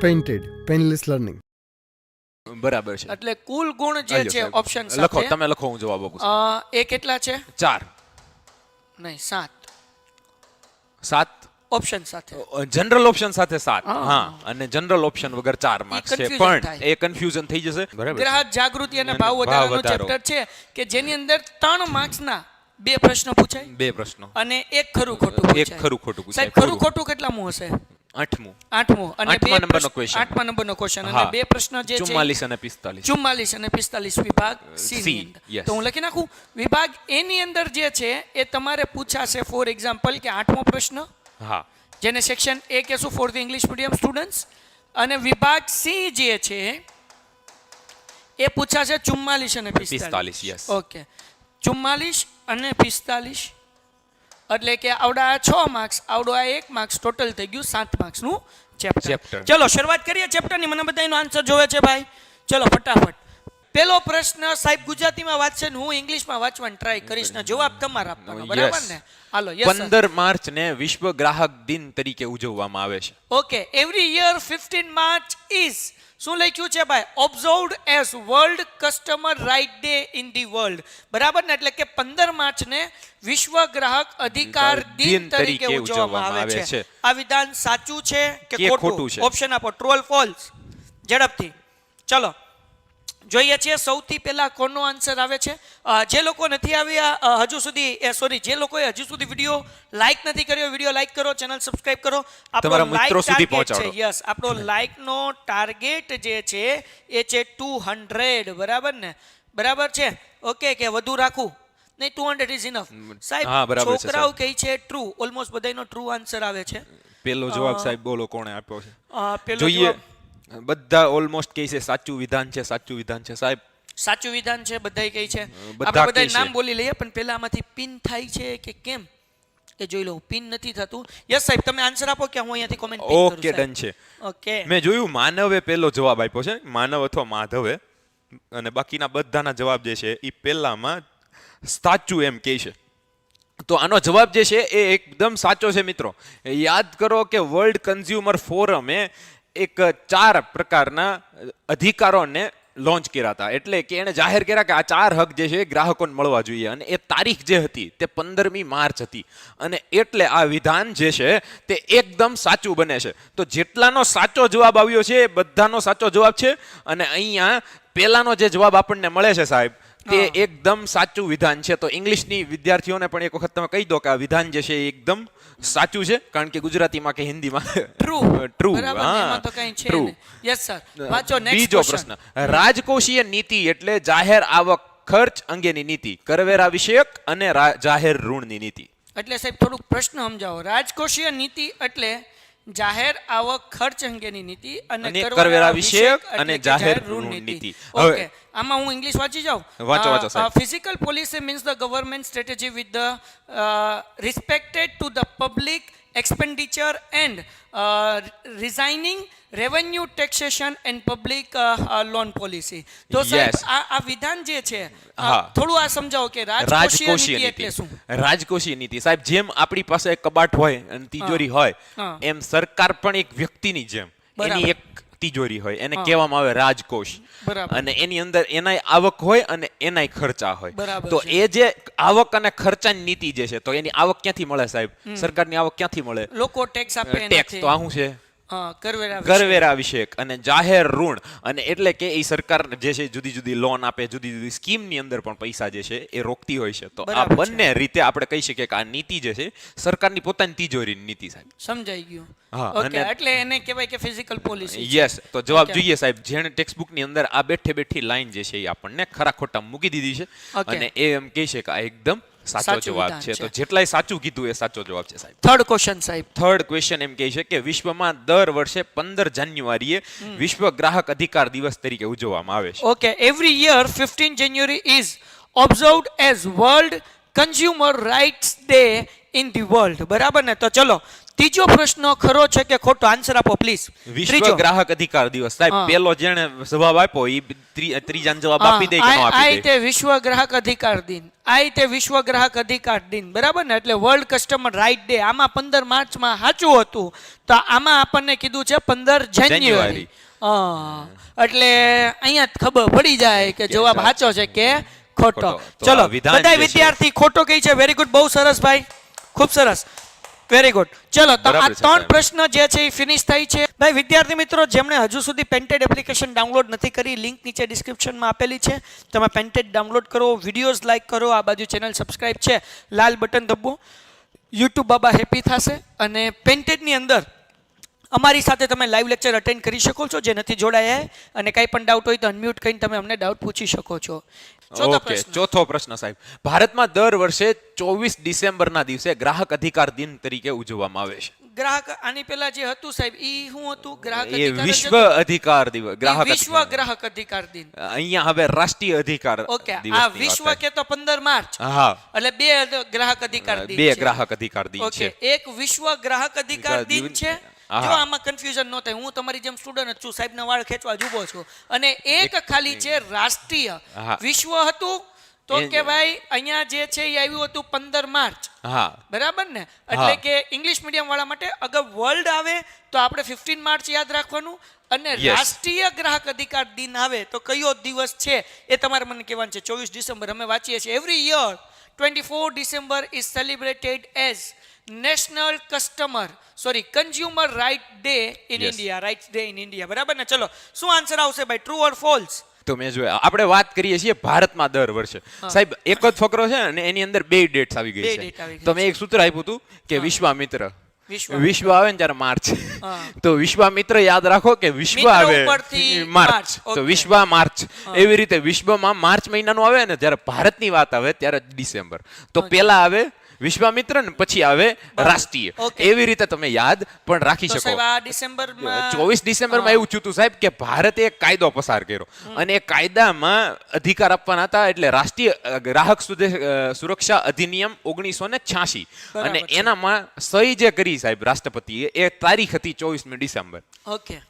Painted painless learning. બરાબર છે. એટલે કુલ ગુણ જે છે ઓપ્શન લખો, તમે લખો, હું જવાબ આપું છું. એ કેટલા છે? 4 નહીં 7 ઓપ્શન સાથે. જનરલ ઓપ્શન સાથે 7. હા, અને જનરલ ઓપ્શન વગર 4 માર્ક્સ છે. પણ એ કન્ફ્યુઝન થઈ જશે. બરાબર. ગ્રાહક જાગૃતિ અને ભાવ વધારાનો ચેપ્ટર છે કે જેની અંદર 3 માર્ક્સના 2 પ્રશ્નો પૂછાય, 2 પ્રશ્નો અને એક ખરું ખોટું પૂછાય. એક ખરું ખોટું પૂછાય. સાહેબ ખરું ખોટું કેટલામું હશે? 8મું અને 8મા નંબરનો ક્વેશ્ચન. 8મા નંબરનો ક્વેશ્ચન અને 2 પ્રશ્ન જે છે 44 અને 45. 44 અને 45 વિભાગ સી ની અંદર. yes. તો હું લખી નાખું વિભાગ એ ની અંદર જે છે એ તમારે પૂછાશે. ફોર એક્ઝામ્પલ કે 8મો પ્રશ્ન, હા, જેને સેક્શન એ કહેશું for the English medium students, અને વિભાગ સી જે છે એ પૂછાશે 44 અને 45. yes. ઓકે, 44 અને 45 એટલે કે આવડા 6 માર્ક્સ, આવડો આ 1 માર્ક્સ, ટોટલ થઈ ગયું 7 માર્ક્સનું ચેપ્ટર. ચલો શરૂઆત કરીએ ચેપ્ટરની. મને બધાનો આન્સર જોવે છે ભાઈ. ચલો ફટાફટ. પહેલો પ્રશ્ન સાહેબ ગુજરાતીમાં વાંચશે ને હું ઇંગ્લિશમાં વાંચવાની ટ્રાય કરીશ ને જવાબ તમારે આપવાનો, બરાબર ને? હાલો. 15 માર્ચ ને વિશ્વ ગ્રાહક દિન તરીકે ઉજવવામાં આવે છે. Okay, every year 15 March is શું લખ્યું છે ભાઈ? Observed as world customer right day in the world, બરાબર ને? એટલે કે 15 માર્ચને વિશ્વ ગ્રાહક અધિકાર દિન તરીકે ઉજવવામાં આવે છે. આ વિધાન સાચું છે કે ખોટું? ઓપ્શન આપો, ટ્રુ ઓર ફોલ્સ, ઝડપથી. ચલો જોઈએ છીએ. સૌથી પહેલા કોનો આન્સર આવે છે? જે લોકો નથી આવ્યા હજુ સુધી, જે લોકોએ હજુ સુધી વિડીયો લાઈક નથી કર્યો, વિડીયો લાઈક કરો, ચેનલ સબસ્ક્રાઇબ કરો. તમારા મિત્રો સુધી પહોંચાડો. યસ, આપણો લાઈકનો ટાર્ગેટ જે છે એ છે 200, બરાબર ને? બરાબર છે. ઓકે, કે વધુ રાખું? નહીં, 200 ઇઝ ઇનફ. સાહેબ છોકરાઓ કહે છે ટ્રુ. ઓલમોસ્ટ બધાનો ટ્રુ આન્સર આવે છે. પેલો જવાબ સાહેબ બોલો કોણે આપ્યો છે? પેલો જોઈએ. બધા ઓલમોસ્ટ કહે છે સાચું વિધાન છે, સાચું વિધાન છે. સાહેબ સાચું વિધાન છે, બધાય કહે છે. આપણે બધા નામ બોલી લઈએ, પણ પહેલા આમાંથી પિન થાય છે કે કેમ એ જોઈ લઉં. પિન નથી થતું. યસ સાહેબ, તમે આન્સર આપો કે હું અહીંયાથી કોમેન્ટ પિન કરું? ઓકે, ડન છે. ઓકે, મેં જોયું માનવે પહેલો જવાબ આપ્યો છે, માનવ અથવા માધવે, અને બાકીના બધાના જવાબ જે છે એ પહેલામાં સાચું એમ કહે છે. તો આનો જવાબ જે છે એ એકદમ સાચો છે મિત્રો. યાદ કરો કે વર્લ્ડ કન્ઝ્યુમર ફોરમે એક 4 પ્રકારના અધિકારોને લોન્ચ કર્યા હતા. એટલે કે એને જાહેર કર્યા કે આ 4 હક જે છે ગ્રાહકોને મળવા જોઈએ, અને એ તારીખ જે હતી તે 15મી માર્ચ હતી. અને એટલે આ વિધાન જે છે તે એકદમ સાચું બને છે. તો જેટલાનો સાચો જવાબ આવ્યો છે એ બધાનો સાચો જવાબ છે. અને અહીંયા પહેલાનો જે જવાબ આપણને મળે છે સાહેબ તે એકદમ સાચું વિધાન છે. તો ઇંગ્લિશની વિદ્યાર્થીઓને પણ એક વખત તમે કહી દો કે આ વિધાન જે છે એ એકદમ સાચું છે, કારણ કે ગુજરાતીમાં કે હિન્દીમાં ટ્રુ. એમાં તો કંઈ છે નહીં. યસ સર, વાંચો નેક્સ્ટ. બીજો પ્રશ્ન, રાજકોષીય નીતિ એટલે જાહેર આવક ખર્ચ અંગેની નીતિ, કરવેરા વિષયક અને જાહેર ઋણની નીતિ. એટલે સાહેબ થોડુંક પ્રશ્ન સમજાવો. રાજકોષીય નીતિ એટલે જાહેર આવક ખર્ચ અંગેની નીતિ અને કરવેરા વિષયક અને જાહેર ઋણની નીતિ. ઓકે, આમાં હું ઇંગ્લિશ વાંચી જાઉં? વાંચો સાહેબ. Physical policy means the government strategy with the respected to the public expenditure and resigning revenue taxation and public loan policy. તો સાહેબ આ વિધાન જે છે થોડું આ સમજાવો કે રાજકોષીય નીતિ એટલે શું? રાજકોષીય નીતિ સાહેબ, જેમ આપણી પાસે કબાટ હોય અને તિજોરી હોય, એમ સરકાર પણ એક વ્યક્તિની જેમ એની એક તિજોરી હોય, એને કહેવામાં આવે રાજકોષ. અને એની અંદર એનાય આવક હોય અને એનાય ખર્ચા હોય. તો એ જે આવક અને ખર્ચાની નીતિ જે છે, તો એની આવક ક્યાંથી મળે સાહેબ? સરકારની આવક ક્યાંથી મળે? લોકો ટેક્સ આપે. ટેક્સ તો આ શું છે? કરવેરા વિષયક અને જાહેર ઋણ. અને એટલે કે એ સરકાર જે છે જુદી જુદી લોન આપે, જુદી જુદી સ્કીમની અંદર પણ પૈસા જે છે એ રોકતી હોય છે. તો આ બંને રીતે આપણે કહી શકીએ કે આ નીતિ જે છે સરકારની પોતાની તિજોરીની નીતિ સાહેબ. સમજાઈ ગયું? ઓકે, એટલે એને કહેવાય કે ફિઝિકલ પોલિસી. યસ. તો જવાબ જોઈએ સાહેબ. જેણે ટેક્સ્ટ બુક ની અંદર આ બેઠે બેઠી લાઈન જે છે એ આપણને ખરા ખોટા મૂકી દીધી છે, અને એ એમ કહે છે કે આ એકદમ સાચો જવાબ છે. તો જેટલાય સાચું કીધું એ સાચો જવાબ છે સાહેબ. થર્ડ ક્વેશ્ચન સાહેબ. થર્ડ ક્વેશ્ચન એમ કહે છે કે વિશ્વમાં દર વર્ષે 15 જાન્યુઆરીએ વિશ્વ ગ્રાહક અધિકાર દિવસ તરીકે ઉજવવામાં આવે છે. Okay, every year 15 January is observed as world consumer rights day in the world, બરાબર ને? તો ચલો ત્રીજો પ્રશ્ન ખરો છે કે ખોટો? આન્સર આપો પ્લીઝ. વિશ્વ ગ્રાહક અધિકાર દિવસ સાહેબ હા. પેલો જેણે જવાબ આપ્યો ઈ ત્રીજાનો જવાબ આપી દે કે ન આ આપી દે? તે વિશ્વ ગ્રાહક અધિકાર દિન, આ તે વિશ્વ ગ્રાહક અધિકાર દિન, બરાબર ને? એટલે વર્લ્ડ કસ્ટમર રાઇટ ડે. આમાં 15 માર્ચમાં સાચું હતું, તો આમાં આપણને કીધું છે 15 જાન્યુઆરી. એટલે અહીંયા જ ખબર પડી જાય કે જવાબ સાચો છે કે ખોટો. ખોટો. તો ચલો આ વિધાન બધા જે છે- વિદ્યાર્થી ખોટો કહી છે. વેરી ગુડ, બહુ સરસ ભાઈ, ખૂબ સરસ, વેરી ગુડ. ચલો તો આ બરાબર છે, 3 સાહેબ. પ્રશ્ન જે છે એ ફિનિશ થઈ છે. ભાઈ વિદ્યાર્થી મિત્રો, જેમણે હજુ સુધી પેન્ટેડ એપ્લિકેશન ડાઉનલોડ નથી કરી, લિંક નીચે ડિસ્ક્રિપ્શનમાં આપેલી છે. તમે પેન્ટેડ ડાઉનલોડ કરો, વિડીયોઝ લાઈક કરો, આ બાજુ ચેનલ સબસ્ક્રાઇબ છે, લાલ બટન દબો, યુટ્યુબ બાબા હેપી થશે. અને પેન્ટેડની અંદર અમારી સાથે તમે લાઈવ લેક્ચર અટેન્ડ કરી શકો છો. જે નથી જોડાયા અને કાંઈ પણ ડાઉટ હોય તો અનમ્યુટ કરીને તમે અમને ડાઉટ પૂછી શકો છો. ચોથો ઓકે, પ્રશ્ન. ચોથો પ્રશ્ન સાહેબ. ભારતમાં દર વર્ષે 24 ડિસેમ્બરના દિવસે ગ્રાહક અધિકાર દિન તરીકે ઉજવવામાં આવે છે. ગ્રાહક, આની પહેલા જે હતું સાહેબ, ઈ શું હતું? ગ્રાહક એ અધિકાર જ વિશ્વ હતું? અધિકાર દિવસ, ઈ ગ્રાહક વિશ્વ અધિકાર. ગ્રાહક અધિકાર દિન. અહીંયા હવે રાષ્ટ્રીય અધિકાર ઓકે, દિવસની આ વાત વિશ્વ થાય. કે તો 15 માર્ચ, હા, એટલે બે ગ્રાહક અધિકાર દિન બે છે. ગ્રાહક અધિકાર દિન ઓકે, છે. એક વિશ્વ ગ્રાહક અધિકાર દિન છે. હા. જો આમાં કન્ફ્યુઝન ન થાય, હું તમારી જેમ સ્ટુડન્ટ જ છું, સાહેબના વાળ ખેંચવા જ ઊભો છું. અને એક ખાલી છે રાષ્ટ્રીય. હા. વિશ્વ હતું તો એ- કે ભાઈ અહીંયા જે છે એ આવ્યું હતું 15 માર્ચ, હા, બરાબર ને? એટલે હા. કે ઇંગ્લિશ મીડિયમ વાળા માટે અગર વર્લ્ડ આવે તો આપણે 15 માર્ચ યાદ રાખવાનું, અને Yes. રાષ્ટ્રીય ગ્રાહક અધિકાર દિન આવે તો કયો દિવસ છે એ તમારે મને કહેવાનું છે. 24 ડિસેમ્બર અમે વાંચીએ છીએ. Every year 24 December is celebrated as national consumer right day in Yes. India. Rights day in India, બરાબર ને? ચલો, શું આન્સર આવશે ભાઈ? True or false? તો મેં જોયા, આપણે વાત કરીએ છીએ ભારતમાં દર વર્ષે સાહેબ એક જ ફકરો છે અને એની અંદર બે ડેટ્સ આવી બે ગઈ date આવી છે. ગઈ તો મેં એક સૂત્ર આપ્યું હતું કે વિશ્વામિત્ર. વિશ્વામિત્ર. વિશ્વ આવે ને ત્યારે માર્ચ, હા. તો વિશ્વામિત્ર યાદ રાખો કે વિશ્વ મિત્ર આવે ઉપરથી માર્ચ, માર્ચ. તો Okay. વિશ્વ માર્ચ. એવી રીતે વિશ્વમાં માર્ચ મહિનાનું આવે ને જ્યારે ભારતની વાત આવે ત્યારે ડિસેમ્બર. તો પેલા આવે વિશ્વામિત્ર ને પછી આવે રાષ્ટ્રીય. Okay. એવી રીતે તમે યાદ પણ રાખી તો શકો. સાહેબ આ ડિસેમ્બરમાં 24 ડિસેમ્બરમાં એવું થયું હતું સાહેબ કે ભારતે એક કાયદો પસાર કર્યો અને એ કાયદામાં અધિકાર આપવાના હતા, એટલે રાષ્ટ્રીય ગ્રાહક સુરક્ષા અધિનિયમ 1986. બરાબર અને છે. એનામાં સહી જે કરી સાહેબ રાષ્ટ્રપતિએ, એ તારીખ હતી 24મી ડિસેમ્બર. ઓકે.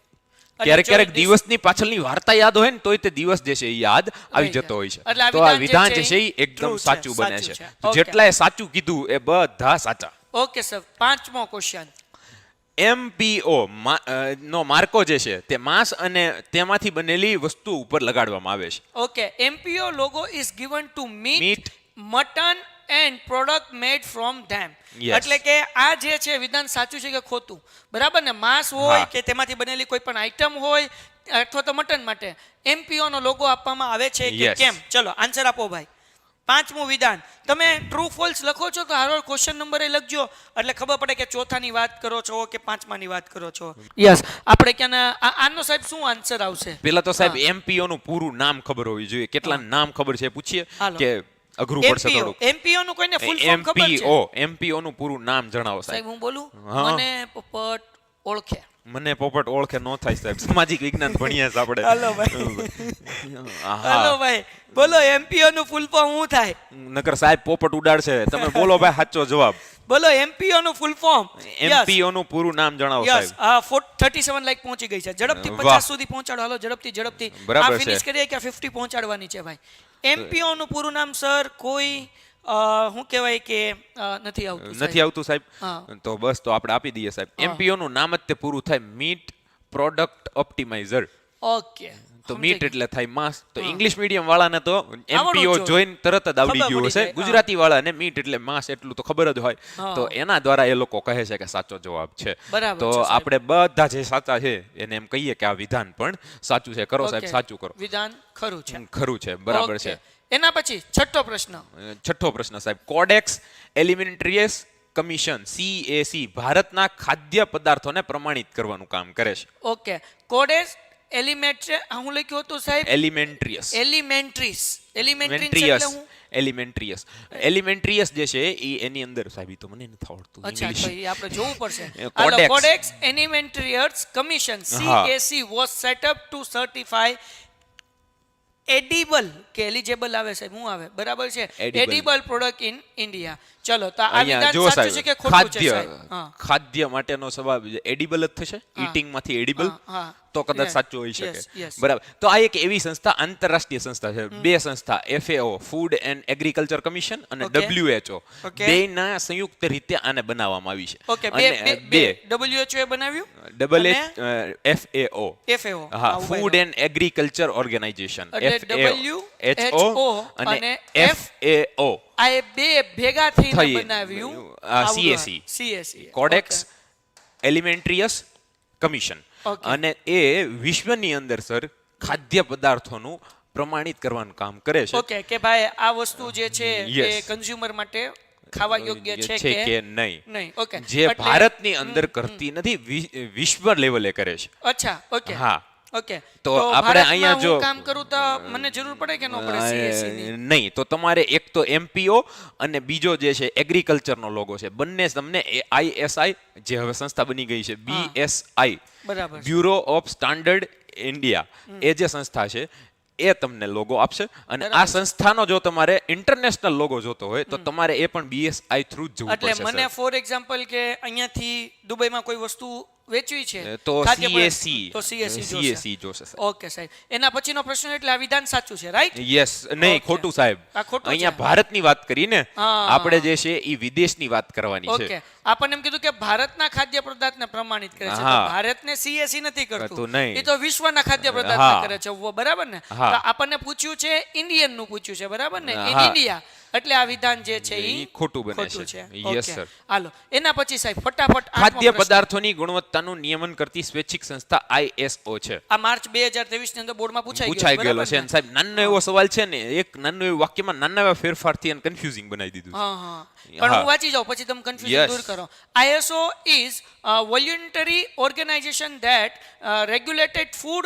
ક્યારેક ક્યારેક દિવસની પાછળની વાર્તા યાદ હોય ને તોય તે દિવસ જે છે એ યાદ આવી જતો હોય છે. એટલે આ તો આ વિધાન વિધાન જે જે છે છે એ એ એકદમ true છે, સાચું બને સાચું છે. છે. તો Okay. જેટલાએ સાચું કીધું એ બધા સાચા. ઓકે સર, 5મો ક્વેશ્ચન. MPO નો માર્કો જે છે તે માંસ અને તેમાંથી બનેલી વસ્તુ ઉપર લગાડવામાં આવે છે. Okay, MPO logo is given to meat, Meat. mutton and product made from them. Yes. એટલે કે આ જે છે વિધાન સાચું છે કે ખોટું? બરાબર ને? માંસ હોય હા. કે તેમાંથી બનેલી કોઈ પણ આઈટમ હોય અથવા તો મટન માટે MPO નો લોગો આપવામાં આવે છે કે Yes. કેમ? ચલો આન્સર આપો ભાઈ. 5મું વિધાન. તમે ટ્રુ ફોલ્સ લખો છો તો હારો ક્વેશ્ચન નંબર એ લખજો, એટલે ખબર પડે કે ચોથાની વાત કરો છો કે 5માની વાત કરો છો. યસ, આપણે ક્યાં આનો સાહેબ શું આન્સર આવશે? પેલા તો સાહેબ MPO નું પૂરું નામ ખબર હોવી જોઈએ. કેટલા નામ ખબર છે પૂછીએ હાલો. કે અઘરું પડશે થોડું. MPO નું કોઈને ફૂલ ફોર્મ ખબર છે? MPO નું પૂરું નામ જણાવો સાહેબ સાહેબ. હું બોલું? હા. મને પોપટ ઓળખે. મને પોપટ ઓળખે ન થાય સાહેબ, સામાજિક વિજ્ઞાન ભણીએ છે આપણે. હાલો ભાઈ. હા. હાલો ભાઈ, બોલો MPO નું ફૂલ ફોર્મ શું થાય? નકર સાહેબ પોપટ ઉડાડશે. તમે બોલો ભાઈ સાચો જવાબ. બોલો MPO નું ફૂલ ફોર્મ. MPO નું પૂરું નામ જણાવો યસ, સાહેબ. 37 લાઈક પહોંચી ગઈ છે. ઝડપથી વાહ. 50 સુધી પહોંચાડો. હાલો ઝડપથી. બરાબર આ ફિનિશ છે. કરીએ કે 50 પહોંચાડવાની છે ભાઈ. MPO નું પૂરું નામ સર કોઈ શું કહેવાય કે નથી આવતું નથી આવતું સાહેબ? હા. તો બસ તો આપણે આપી દઈએ સાહેબ. MPO નું નામ જ તે પૂરું થાય મીટ પ્રોડક્ટ ઓપ્ટિમાઇઝર. ઓકે. તો મીટ એટલે થાય માંસ. તો ઇંગ્લિશ મીડિયમ વાળાને તો MPO જોઈએ. જોઈને તરત જ આવડી ખબર ગયું પડી હશે. જાય. ગુજરાતી વાળાને મીટ એટલે માંસ એટલું તો ખબર જ હોય. હા. તો એના દ્વારા એ લોકો કહે છે કે સાચો જવાબ છે. બરાબર તો છે સાહેબ. આપણે બધા જે સાચા છે એને એમ કહીએ કે આ વિધાન પણ સાચું છે. કરો સાહેબ, ઓકે. સાચું કરો. વિધાન ખરું છે. ખરું છે, બરાબર ઓકે. છે. એના પછી છઠ્ઠો પ્રશ્ન. છઠ્ઠો પ્રશ્ન સાહેબ. કોડેક્સ એલિમેન્ટરીયસ કમિશન CAC ભારતના ખાદ્ય પદાર્થોને પ્રમાણિત કરવાનું કામ કરે છે. ઓકે. કોડેસ એલિમેન્ટ્રી હું લખ્યું હતું સાહેબ? એલિમેન્ટરીયસ. એલિમેન્ટ્રીસ એટલે એલિમેન્ટ્રીયસ હું? એલિમેન્ટ્રીયસ જે છે એ એની અંદર સાહેબ ઈ તો મને નથી આવડતું અચ્છા, તો ઇંગ્લિશ. એ આપણે જોવું પડશે. Codex. કોડેક્સ એલિમેન્ટ્રીયર્સ કમિશન હા. CAC was set up to certify edible કે એલિજિબલ આવે સાહેબ, હું આવે બરાબર છે, Edible. Edible product in India. ચલો તો આ અહીંયા વિધાન જો સાચું છે કે સાહેબ ખોટું છે ખાદ્ય સાહેબ? હા. ખાદ્ય માટેનો સવાલ એડિબલ જ થશે, ઈટિંગ માંથી એડિબલ, હા. તો કદાચ Yeah. સાચું હોઈ Yes, શકે. yes. બરાબર. તો આ એક એવી સંસ્થા, આંતરરાષ્ટ્રીય સંસ્થા છે. બે સંસ્થા, FAO food and agriculture commission અને Okay. WHO, Okay. બેયના સંયુક્ત રીતે આને બનાવવામાં આવી છે. ઓકે, અને બે WHO એ બનાવ્યું ડબલ અને FAO, FAO. હા, ફૂડ એન્ડ એગ્રીકલ્ચર ઓર્ગેનાઇઝેશન, એટલે WHO અને FAO, આ એ બે ભેગા થઈને થઈ બનાવ્યું CSE, CSE. Codex Alimentarius Commission. Okay. અને એ વિશ્વની અંદર સર ખાદ્ય પદાર્થોનું પ્રમાણિત કરવાનું કામ કરે છે. ઓકે કે ભાઈ આ વસ્તુ જે છે એ Yes. કન્ઝ્યુમર માટે ખાવા યોગ્ય છે કે નહીં, નહીં. ઓકે, જે એટલે- ભારતની અંદર કરતી નથી, વિશ્વ લેવલે કરે છે. અચ્છા, ઓકે. હા. ઓકે, તો તો આપણે ભારતમાં અહીંયા હું જો કામ કરું તો મને જરૂર પડે કે ન પડે CSE ની? નહીં, તો તમારે એક તો MPO અને બીજો જે છે એગ્રીકલ્ચરનો લોગો છે, બંને તમને ISI, જે હવે સંસ્થા બની ગઈ છે, BSI, બરાબર છે. બ્યુરો ઓફ સ્ટાન્ડર્ડ ઇન્ડિયા, એ જે સંસ્થા છે એ તમને લોગો આપશે. અને આ સંસ્થાનો જો તમારે ઇન્ટરનેશનલ લોગો જોતો હોય તો તમારે એ પણ BSI થ્રુ જ જવું એટલે પડશે મને સર. ફોર એક્ઝામ્પલ કે અહીંયાથી દુબઈમાં કોઈ વસ્તુ વેચવી છે તો ખાદ્ય પદાર્થ, CSE તો CSE CSE જોશે સર. ઓકે સાહેબ, એના પછીનો પ્રશ્ન એટલે આ વિધાન સાચું છે, રાઈટ? યસ, નહીં, Okay. ખોટું સાહેબ. આ ખોટું અહીંયા છે. ભારતની વાત કરીને હા. આપણે જે છે એ વિદેશની વાત કરવાની ઓકે, છે. આપણને એમ કીધું કે ભારતના ખાદ્ય પદાર્થને પ્રમાણિત કરે છે, તો હા. ભારતને CSE નથી કરતું, કરતું નહીં. એ તો વિશ્વના ખાદ્ય પદાર્થને હા. કરે છે, બરાબર ને? હા. તો આપણને પૂછ્યું છે ઇન્ડિયન નું પૂછ્યું છે, બરાબર ને? ઇન હા. ઇન્ડિયા, એટલે આ વિધાન જે છે ઈ ઈ ખોટું બને ખોટું છે. છે. Yes, Okay. sir. હાલો, એના પછી સાહેબ ફટાફટ આઠમો ખાદ્ય પ્રશ્ન. પદાર્થોની ગુણવત્તાનું નિયમન કરતી સ્વૈચ્છિક સંસ્થા ISO છે. આ માર્ચ 2023 ની અંદર બોર્ડમાં પૂછાઈ પૂછાઈ ગયેલો બરાબર છે. ને? અને સાહેબ નાનો એવો સવાલ છે ને, એક નાનું એવું વાક્યમાં નાના એવા ફેરફારથી એને કન્ફ્યુઝિંગ બનાવી દીધું છે. હા હા, પણ હા. હું વાંચી જાઉં પછી તમે કન્ફ્યુઝન Yes. દૂર કરો. ISO is a voluntary organization that regulated food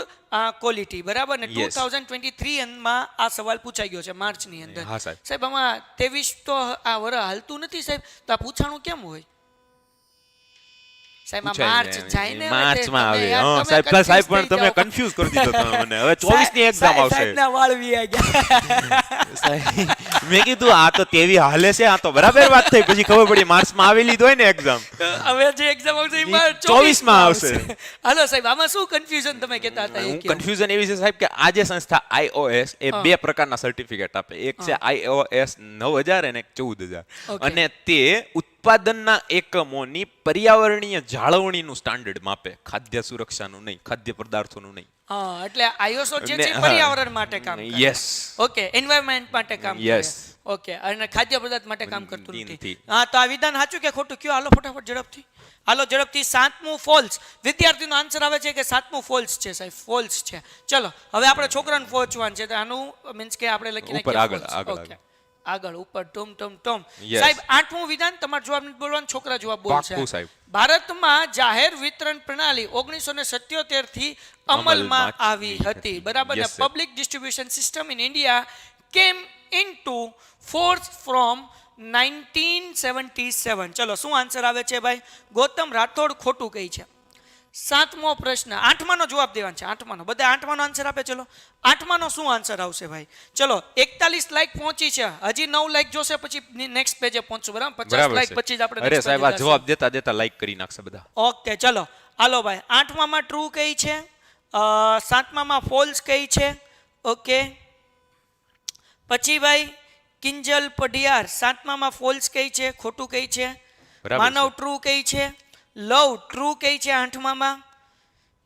quality, બરાબર ને? Yes. 2023 માં આ સવાલ પૂછાઈ ગયો છે માર્ચની અંદર. હા, સાહેબ. સાહેબ આમાં 23 તો આ વર હાલતું નથી સાહેબ, તો આ પૂછાણું કેમ હોય સાહેબ? આ પૂછાય માર્ચ ને, જાય ને માર્ચમાં તમે આવે. યાર, હા, તમે સાહેબ, confuse સાહેબ પણ થઈ તમે જાઓ. કન્ફ્યુઝ કરી દીધો તમે મને. હવે 24 ની એક્ઝામ આવશે. સાહેબના વાળ વિયા ગયા. સાહેબ, મેં કીધું આ તો તેવી હાલે છે, આ તો બરાબર વાત થઈ. પછી ખબર પડી માર્ચમાં આવી લીધો હોય ને એક્ઝામ. હવે જે એક્ઝામ આવશે ઈ એમાં 24 માં આવશે. હાલો સાહેબ, આમાં શું કન્ફ્યુઝન તમે કહેતા હતા? એ હું કહો. કન્ફ્યુઝન એવી છે સાહેબ કે આ જે સંસ્થા IOS એ બે પ્રકારના સર્ટિફિકેટ આપે. એક છે IOS 9000 અને એક 14000. Okay. અને તે ઉત્પાદનના એકમોની પર્યાવરણીય જાળવણીનું સ્ટાન્ડર્ડ માપે, ખાદ્ય સુરક્ષાનું નહીં, ખાદ્ય પદાર્થોનું નહીં. હા, એટલે ISO જે છે ને, પર્યાવરણ માટે કામ કરે. યસ. ઓકે, એન્વાયરમેન્ટ માટે કામ કરે. Yes. ઓકે, અને ખાદ્ય પદાર્થ માટે કામ કરતું નથી. નથી. હા, તો આ વિધાન સાચું કે ખોટું કયો? હાલો ફટાફટ ઝડપથી. હાલો ઝડપથી. સાતમું ફોલ્સ. વિદ્યાર્થીનો આન્સર આવે છે કે સાતમું ફોલ્સ છે સાહેબ, ફોલ્સ છે. ચલો હવે આપણે છોકરાને પહોંચવાનું છે, તો આનું મીન્સ કે આપણે લખી ઉપર નાખીએ આગળ, false. આગળ, Okay. આગળ ઉપર ટોમ ટોમ ટોમ. Yes. સાહેબ આઠમું વિધાન, તમારે જવાબ નથી બોલવાનો, છોકરા જવાબ બોલશે. પાક્કું સાહેબ. ભારતમાં જાહેર વિતરણ પ્રણાલી 1977 થી અમલમાં આવી હતી, બરાબર ને? Yes, sir. Public distribution system in India કેમ ઇનટુ ફોર્સ ફ્રોમ 1977. ચલો શું આન્સર આવે છે ભાઈ? ગૌતમ રાઠોડ ખોટું કહી છે. સાતમો પ્રશ્ન, આઠમાનો જવાબ દેવાનો છે. આઠમાનો, બધા આઠમાનો આન્સર આપે. ચલો આઠમાનો શું આન્સર આવશે ભાઈ? ચલો 41 લાઈક પહોંચી છે, હજી 9 લાઈક જોશે, પછી નેક્સ્ટ પેજે પહોંચશું, બરાબર? 50 બરાબર લાઈક છે. પછી જ આપણે અરે next સાહેબ, page આ એ જવાબ દેતા દેતા લાઈક કરી નાખશે બધા. ઓકે, ચલો હાલો ભાઈ. આઠમામાં ટ્રુ કઈ છે, સાતમામાં ફોલ્સ કઈ છે. ઓકે, પછી ભાઈ કિંજલ પઢિયાર, સાતમામાં ફોલ્સ કઈ છે, ખોટું કઈ છે. બરાબર માનવ છે. ટ્રુ કઈ છે. લવ ટ્રુ કઈ છે આઠમામાં?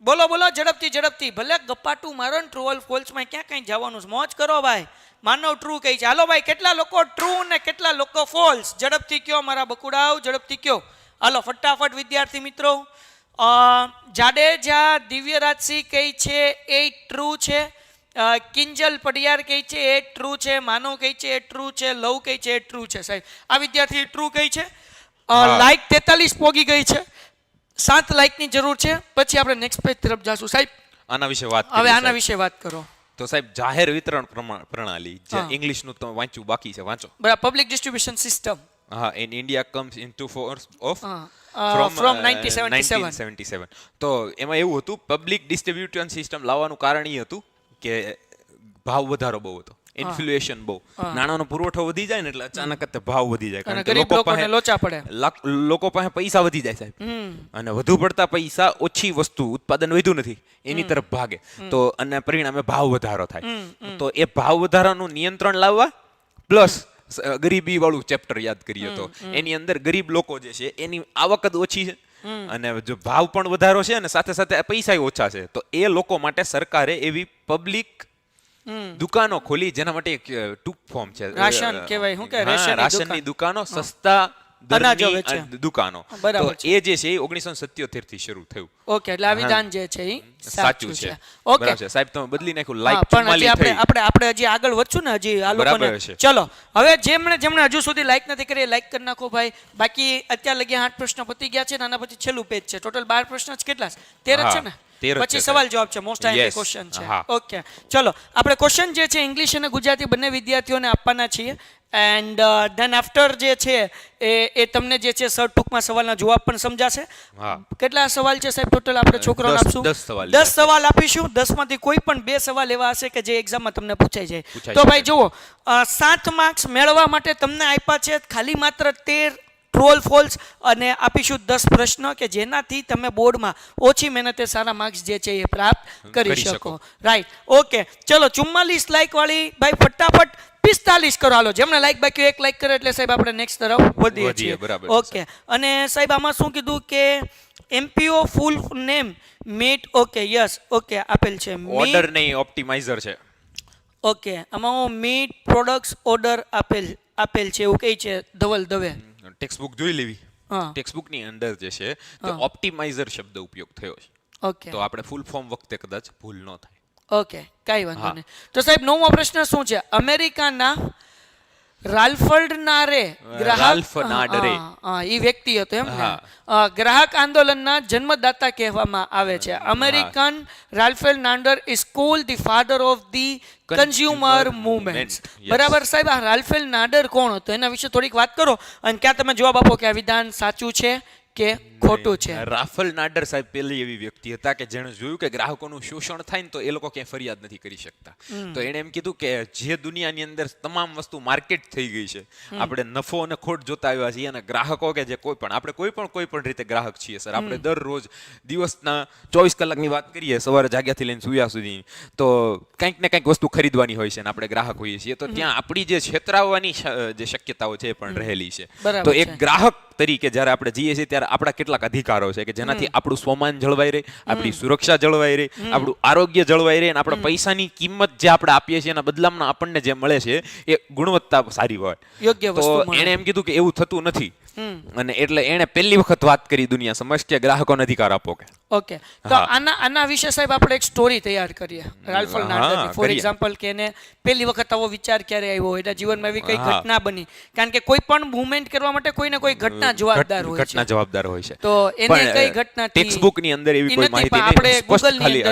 બોલો બોલો ઝડપથી ઝડપથી, ભલે ગપાટું મારો ને, ટ્રુ ઓર ફોલ્સ માં ક્યાં કઈ જવાનું છે, મોજ કરો ભાઈ. માનવ ટ્રુ કઈ છે? હાલો ભાઈ, કેટલા લોકો ટ્રુ ને કેટલા લોકો ફોલ્સ? ઝડપથી કયો મારા બકુડાઓ, ઝડપથી કયો. હાલો ફટાફટ વિદ્યાર્થી મિત્રો. જાડેજા દિવ્યરાજસિંહ કઈ છે એ ટ્રુ છે. કિંજલ પડિયાર કઈ છે એ ટ્રુ છે. માનવ કઈ છે એ ટ્રુ છે. લવ કઈ છે એ ટ્રુ છે. સાહેબ આ વિદ્યાર્થી ટ્રુ કઈ છે? લાઈક 43 પોગી ગઈ છે. 7 લાઈક ની જરૂર છે, પછી આપણે નેક્સ્ટ પેજ તરફ જાશું. સાહેબ આના વિશે વાત હવે કરીએ, આના સાહેબ. વિશે વાત કરો. તો સાહેબ જાહેર વિતરણ પ્રણાલી, જે હા. ઇંગ્લિશનું તો વાંચવું બાકી છે, વાંચો. બરાબર, પબ્લિક ડિસ્ટ્રીબ્યુશન સિસ્ટમ હા, in India comes into force of from 1977. તો એમાં એવું હતું, પબ્લિક ડિસ્ટ્રીબ્યુશન સિસ્ટમ લાવવાનું કારણ એ હતું કે ભાવ વધારો બહુ હતો. ઇન્ફ્લેશન બહુ, નાણાંનો પુરવઠો વધી જાય ને એટલે અચાનક જ ભાવ વધી જાય, અને કારણ કે ગરીબ લોકોને લોચા પડે. લોકો પાસે પૈસા વધી જાય સાહેબ, અને વધુ પડતા પૈસા ઓછી વસ્તુ ઉત્પાદન વધ્યું નથી એની તરફ ભાગે, તો અને પરિણામે ભાવ વધારો થાય. તો એ ભાવ વધારાનું નિયંત્રણ લાવવા પ્લસ ગરીબી વાળું ચેપ્ટર યાદ કરીએ તો એની અંદર ગરીબ લોકો જે છે એની આવક જ ઓછી છે અને જો ભાવ પણ વધારો છે અને સાથે સાથે પૈસા ઓછા છે, તો એ લોકો માટે સરકારે એવી પબ્લિક દુકાનો ખોલી જેના માટે એક ટૂંક ફોર્મ છે, રાશન કહેવાય, શું કે રાશનની દુકાનો, સસ્તા અનાજો દરની વેચે. દુકાનો. બરાબર તો એ જે છે એ 1977 થી શરૂ થયું. ઓકે, એટલે આ વિધાન જે છે એ સાચું છે. ઓકે બરાબર છે સાહેબ, તમે બદલી નાખ્યું, હા, લાઈક પણ હજી 44 થઈ. આપણે હજી આગળ વધશું ને, હજી આ લોકોને બરાબર છે. ચલો હવે જેમણે હજુ સુધી લાઈક નથી કરી લાઈક કરી નાખો ભાઈ. બાકી અત્યાર લગી 8 પ્રશ્ન પતી ગયા છે ને, આના પછી છેલ્લું પેજ છે. ટોટલ 12 પ્રશ્ન જ કેટલા છે? 13 જ છે ને? 13 જ પછી છે, સવાલ જવાબ છે, મોસ્ટ આઈએમપી Yes. ક્વેશ્ચન છે. હા. ઓકે ચલો આપણે ક્વેશ્ચન જે છે ઇંગ્લિશ અને ગુજરાતી બંને વિદ્યાર્થીઓને આપવાના છીએ, એન્ડ ધેન આફ્ટર જે છે એ તમને જે છે સર ટૂંકમાં સવાલના જવાબ પણ સમજાશે. હા. કેટલા સવાલ છે સાહેબ ટોટલ આપણે છોકરાઓને 10 આપશું? 10 સવાલ 10 સવાલ આપીશું. 10 માંથી કોઈ પણ 2 સવાલ એવા હશે કે જે એક્ઝામમાં તમને પૂછાઈ જાય. પૂછાઈ તો શકે. ભાઈ જુઓ, 7 માર્ક્સ મેળવવા માટે તમને આપ્યા છે ખાલી માત્ર 13 ટ્રોલ ફોલ્સ, અને આપીશું 10 પ્રશ્ન કે જેનાથી તમે બોર્ડમાં ઓછી મહેનતે સારા માર્ક્સ જે છે એ પ્રાપ્ત કરી કરી શકો. શકો. રાઈટ, ઓકે ચલો 44 લાઈક વાળી ભાઈ ફટાફટ 45 કરો. હાલો, જેમને લાઈક બાકી 1 લાઈક કરે એટલે સાહેબ આપણે નેક્સ્ટ તરફ વધીએ છીએ. બરાબર છે, ઓકે, અને સાહેબ આમાં શું કીધું કે MPO full name meat, okay yes, okay આપેલ છે. ઓર્ડર નહીં, ઓપ્ટિમાઇઝર છે. ઓકે, આમાં મીટ પ્રોડક્ટ્સ ઓર્ડર આપેલ છે એવું કહે છે ધવલ દવે. ટેક્સ્ટબુક જોઈ લેવી. હા. ટેક્સ્ટબુક ની અંદર જે છે તો ઓપ્ટિમાઇઝર શબ્દ ઉપયોગ થયો છે, ઓકે તો આપણે ફૂલ ફોર્મ વખતે કદાચ ભૂલ ન થાય. ઓકે, કાંઈ વાંધો હા. નહીં. તો સાહેબ 9મો પ્રશ્ન શું છે? અમેરિકાના રાલ્ફ નાડરે એ વ્યક્તિ હતો એમ ને? ગ્રાહક આંદોલનના જન્મદાતા કહેવામાં આવે છે. American Ralph Nader is called the father of the consumer movement. Yes. બરાબર સાહેબ, આ રાલ્ફ નાડર કોણ હતો એના વિશે થોડીક વાત કરો, અને ક્યાં તમે જવાબ આપો કે આ વિધાન સાચું છે કે ખોટું છે. રાફેલ નાડર સાહેબ પહેલી એવી વ્યક્તિ હતા કે જેણે જોયું કે ગ્રાહકોનું શોષણ થાય ને તો એ લોકો ક્યાંય ફરિયાદ નથી કરી શકતા, તો એણે એમ કીધું કે જે દુનિયાની અંદર તમામ વસ્તુ માર્કેટ થઈ ગઈ છે, આપણે નફો અને ખોટ જોતા આવ્યા છીએ, અને ગ્રાહકો કે જે કોઈ પણ રીતે ગ્રાહક છીએ સર, આપણે દરરોજ દિવસના 24 કલાકની વાત કરીએ, સવારે જાગ્યાથી લઈને સુયા સુધી, તો કંઈક ને કંઈક વસ્તુ ખરીદવાની હોય છે, અને આપણે ગ્રાહક હોઈએ છીએ, તો ત્યાં આપણી જે છેતરાવાની જે શક્યતાઓ છે એ પણ રહેલી છે. બરાબર તો છે. એક ગ્રાહક તરીકે જ્યારે આપણે જઈએ છીએ ત્યારે આપણા કેટલાક અધિકારો છે કે જેનાથી આપણું સ્વમાન જળવાઈ રહે, આપણી સુરક્ષા જળવાઈ રહે, આપણું આરોગ્ય જળવાઈ રહે, અને આપણા પૈસાની કિંમત જે આપણે આપીએ છીએ એના બદલામાં આપણને જે મળે છે એ ગુણવત્તા સારી હોય. યોગ્ય વસ્તુ તો મળે. એણે એમ કીધું કે એવું થતું નથી, અને એટલે એણે પહેલી વખત વાત કરી દુનિયા સમક્ષ કે ગ્રાહકોને અધિકાર આપો. કે ઓકે, તો આના વિશે સાહેબ આપણે એક સ્ટોરી તૈયાર કરીએ રાલ્ફ નાડરની. ફોર કરીએ. એક્ઝામ્પલ કે એને પહેલી વખત આવો વિચાર ક્યારે આવ્યો, એના જીવનમાં એવી કઈ ઘટના બની, કારણ કે કોઈ પણ મૂવમેન્ટ કરવા માટે કોઈ ને કોઈ ઘટના જવાબદાર હોય ઘટના છે. જવાબદાર હોય છે. તો એને કઈ ઘટનાથી ટેક્સ્ટબુક ની અંદર એવી કોઈ માહિતી આપણે નહીં, સ્પષ્ટ ખાલી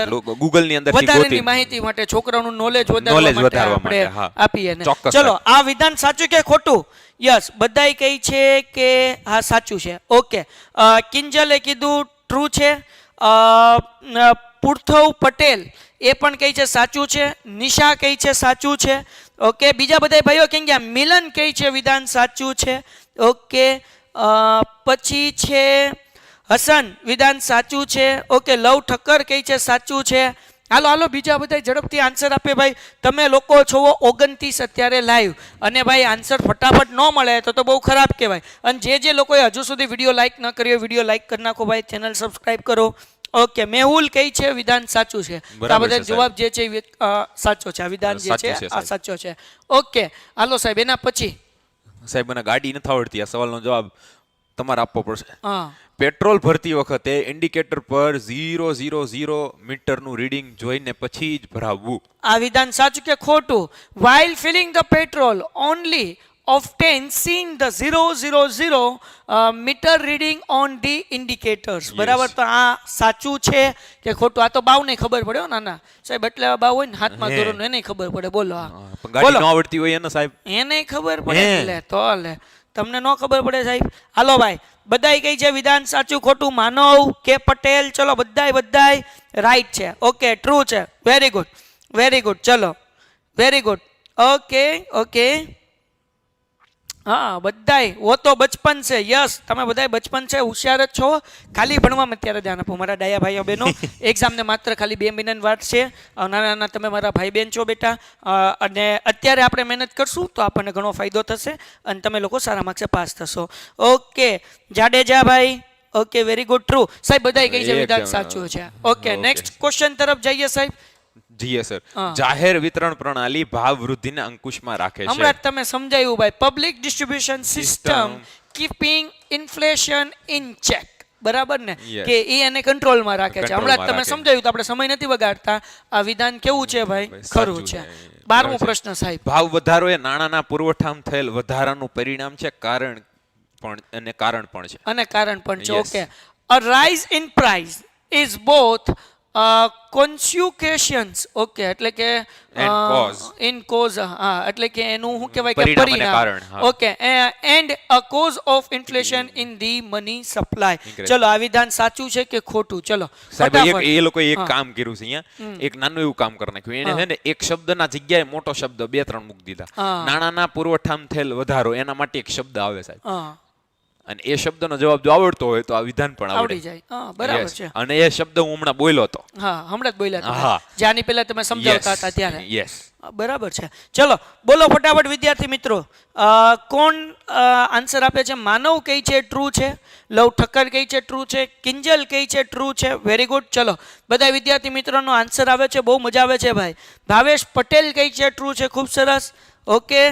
ગૂગલ ની અંદર વધારાની માહિતી માટે, છોકરાઓનું નોલેજ વધારવા માટે આપણે હા. આપીએ ને. ચોક્કસ. ચલો, આ વિધાન સાચું કે ખોટું? યસ, બધાય કહે છે કે હા સાચું છે. ઓકે, કિંજલે કીધું ટ્રુ છે. પુર્થવ પટેલ એ પણ કહે છે સાચું છે. નિશા કહે છે સાચું છે. ઓકે, બીજા બધા ભાઈઓ કેમ ગયા? મિલન કહે છે વિધાન સાચું છે. ઓકે, પછી છે હસન, વિધાન સાચું છે. ઓકે, લવ ઠક્કર કહે છે સાચું છે. હાલો બીજા બધા ઝડપથી આન્સર આપે ભાઈ. તમે લોકો છો 29 અત્યારે લાઈવ, અને ભાઈ આન્સર ફટાફટ ન મળે તો બહુ ખરાબ કહેવાય. અને જે લોકોએ હજુ સુધી વિડીયો લાઈક ન કર્યો વિડીયો લાઈક કરી નાખો ભાઈ, ચેનલ સબસ્ક્રાઇબ કરો. ઓકે, મેહુલ કહે છે વિધાન સાચું છે. તો આ બધા જવાબ જે છે સાચો છે, આ વિધાન જે છે આ સાચો છે. ઓકે, હાલો સાહેબ એના પછી સાહેબ મને ગાડી નથી આવડતી, આ સવાલનો જવાબ તમારે આપવો પડશે. હા, પેટ્રોલ ભરતી વખતે ઇન્ડિકેટર પર 000 મીટરનું રીડિંગ જોઈને પછી જ ભરાવવું. આ વિધાન સાચું કે ખોટું? while filling the petrol only often seen the 000 meter reading on the indicators. બરાબર, તો આ સાચું છે કે ખોટું? આ તો બાવ ને ખબર પડે હો, નાના સાહેબ, એટલે બાવ હોય ને હાથમાં ધોરણ એને ખબર પડે. બોલો, ગાડી ન આવડતી હોય એને સાહેબ એને ખબર પડે, એટલે તો લે તમને ન ખબર પડે સાહેબ. હાલો ભાઈ, બધાય કહે છે વિધાન સાચું ખોટું? માનવ કે પટેલ, ચલો બધાય રાઈટ છે. ઓકે, ટ્રુ છે. વેરી ગુડ, ચલો વેરી ગુડ. ઓકે ઓકે હા બધાય વો તો બચપન છે યસ તમે બધાય બચપન છે હોશિયાર જ છો ખાલી ભણવામાં અત્યારે ધ્યાન આપો મારા ડાયા ભાઈઓ બહેનો એક્ઝામને માત્ર ખાલી 2 મહિનાની વાત છે નાના નાના તમે મારા ભાઈ બહેન છો બેટા અને અત્યારે આપણે મહેનત કરશું તો આપણને ઘણો ફાયદો થશે અને તમે લોકો સારા માર્ક્સે પાસ થશો ઓકે જાડેજા ભાઈ ઓકે વેરી ગુડ ટ્રુ સાહેબ બધાય કહી છે વિધાન સાચું છે ઓકે નેક્સ્ટ ક્વેશ્ચન તરફ જઈએ સાહેબ જી સર જાહેર વિતરણ પ્રણાલી ભાવ વૃદ્ધિને અંકુશમાં રાખે છે હમણાં તમે સમજાયું ભાઈ public distribution system keeping inflation in check બરાબર ને કે એ એને કંટ્રોલમાં રાખે છે હમણાં તમે સમજાયું તો આપણે સમય નથી બગાડતા આ વિધાન કેવું છે ભાઈ ખરું છે 12મો પ્રશ્ન સાહેબ ભાવ વધારો એ નાણાંના પુરવઠામાં થયેલ વધારાનું પરિણામ છે કારણ પણ છે okay a rise in price is both consequences okay એટલે કે ઇન કોઝ હા એટલે કે એનું શું કહેવાય કે પરિણામ okay and a cause of inflation in the money supply ચલો આ વિધાન સાચું છે કે ખોટું ચલો સાહેબ એ લોકો એક કામ કર્યું છે અહીંયા એક નાનું એવું કામ કરી નાખ્યું એને છે ને એક શબ્દના જગ્યાએ મોટો શબ્દ 2-3 મૂકી દીધા નાણાંના પુરવઠામાં થયેલ વધારો એના માટે એક શબ્દ આવે સાહેબ અને એ શબ્દનો જવાબ જો આવડતો હોય તો આ વિધાન પણ આવડી જાય બરાબર છે અને એ શબ્દ હું હમણાં બોલ્યો હતો હમણાં જ બોલ્યા હતા જ્યાંની પહેલા તમે સમજાવતા હતા ત્યારે યસ બરાબર છે ચલો બોલો ફટાફટ વિદ્યાર્થી મિત્રો કોણ આન્સર આપે છે માનવ કઈ છે ટ્રુ છે લવ ઠક્કર કઈ છે ટ્રુ છે કિંજલ કઈ છે ટ્રુ છે વેરી ગુડ ચલો બધા વિદ્યાર્થી મિત્રોનો આન્સર આવે છે બહુ મજા આવે છે ભાઈ ભાવેશ પટેલ કઈ છે ટ્રુ છે ખૂબ સરસ ઓકે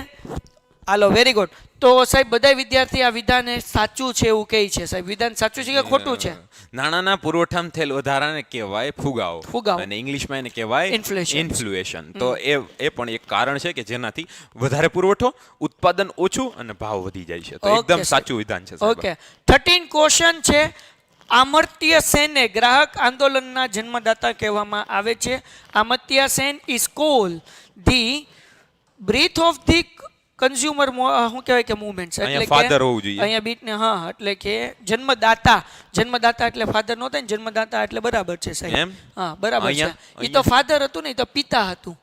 હાલો વેરી ગુડ તો સાહેબ બધા વિદ્યાર્થી આ વિધાન સાચું છે એવું કહે છે સાહેબ વિધાન સાચું છે કે ખોટું છે નાણાંના પુરવઠામાં થયેલ વધારાને કહેવાય ફુગાવો અને ઇંગ્લિશમાં એને કહેવાય ઇન્ફ્લેશન તો એ પણ એક કારણ છે કે જેનાથી વધારે પુરવઠો ઉત્પાદન ઓછું અને ભાવ વધી જાય છે તો એકદમ સાચું વિધાન છે ઓકે 13 ક્વેશ્ચન છે અમર્ત્ય સેનને ગ્રાહક આંદોલનના જન્મદાતા કહેવામાં આવે છે Amartya Sen is called the breath of the consumer શું કહેવાય કે મૂવમેન્ટ એટલે કે ફાધર હોવું જોઈએ અહીંયા બીટ ને એટલે કે જન્મદાતા એટલે ફાધર નો થાય ને જન્મદાતા એટલે બરાબર છે સાહેબ બરાબર છે એ તો ફાધર હતું ને એ તો પિતા હતું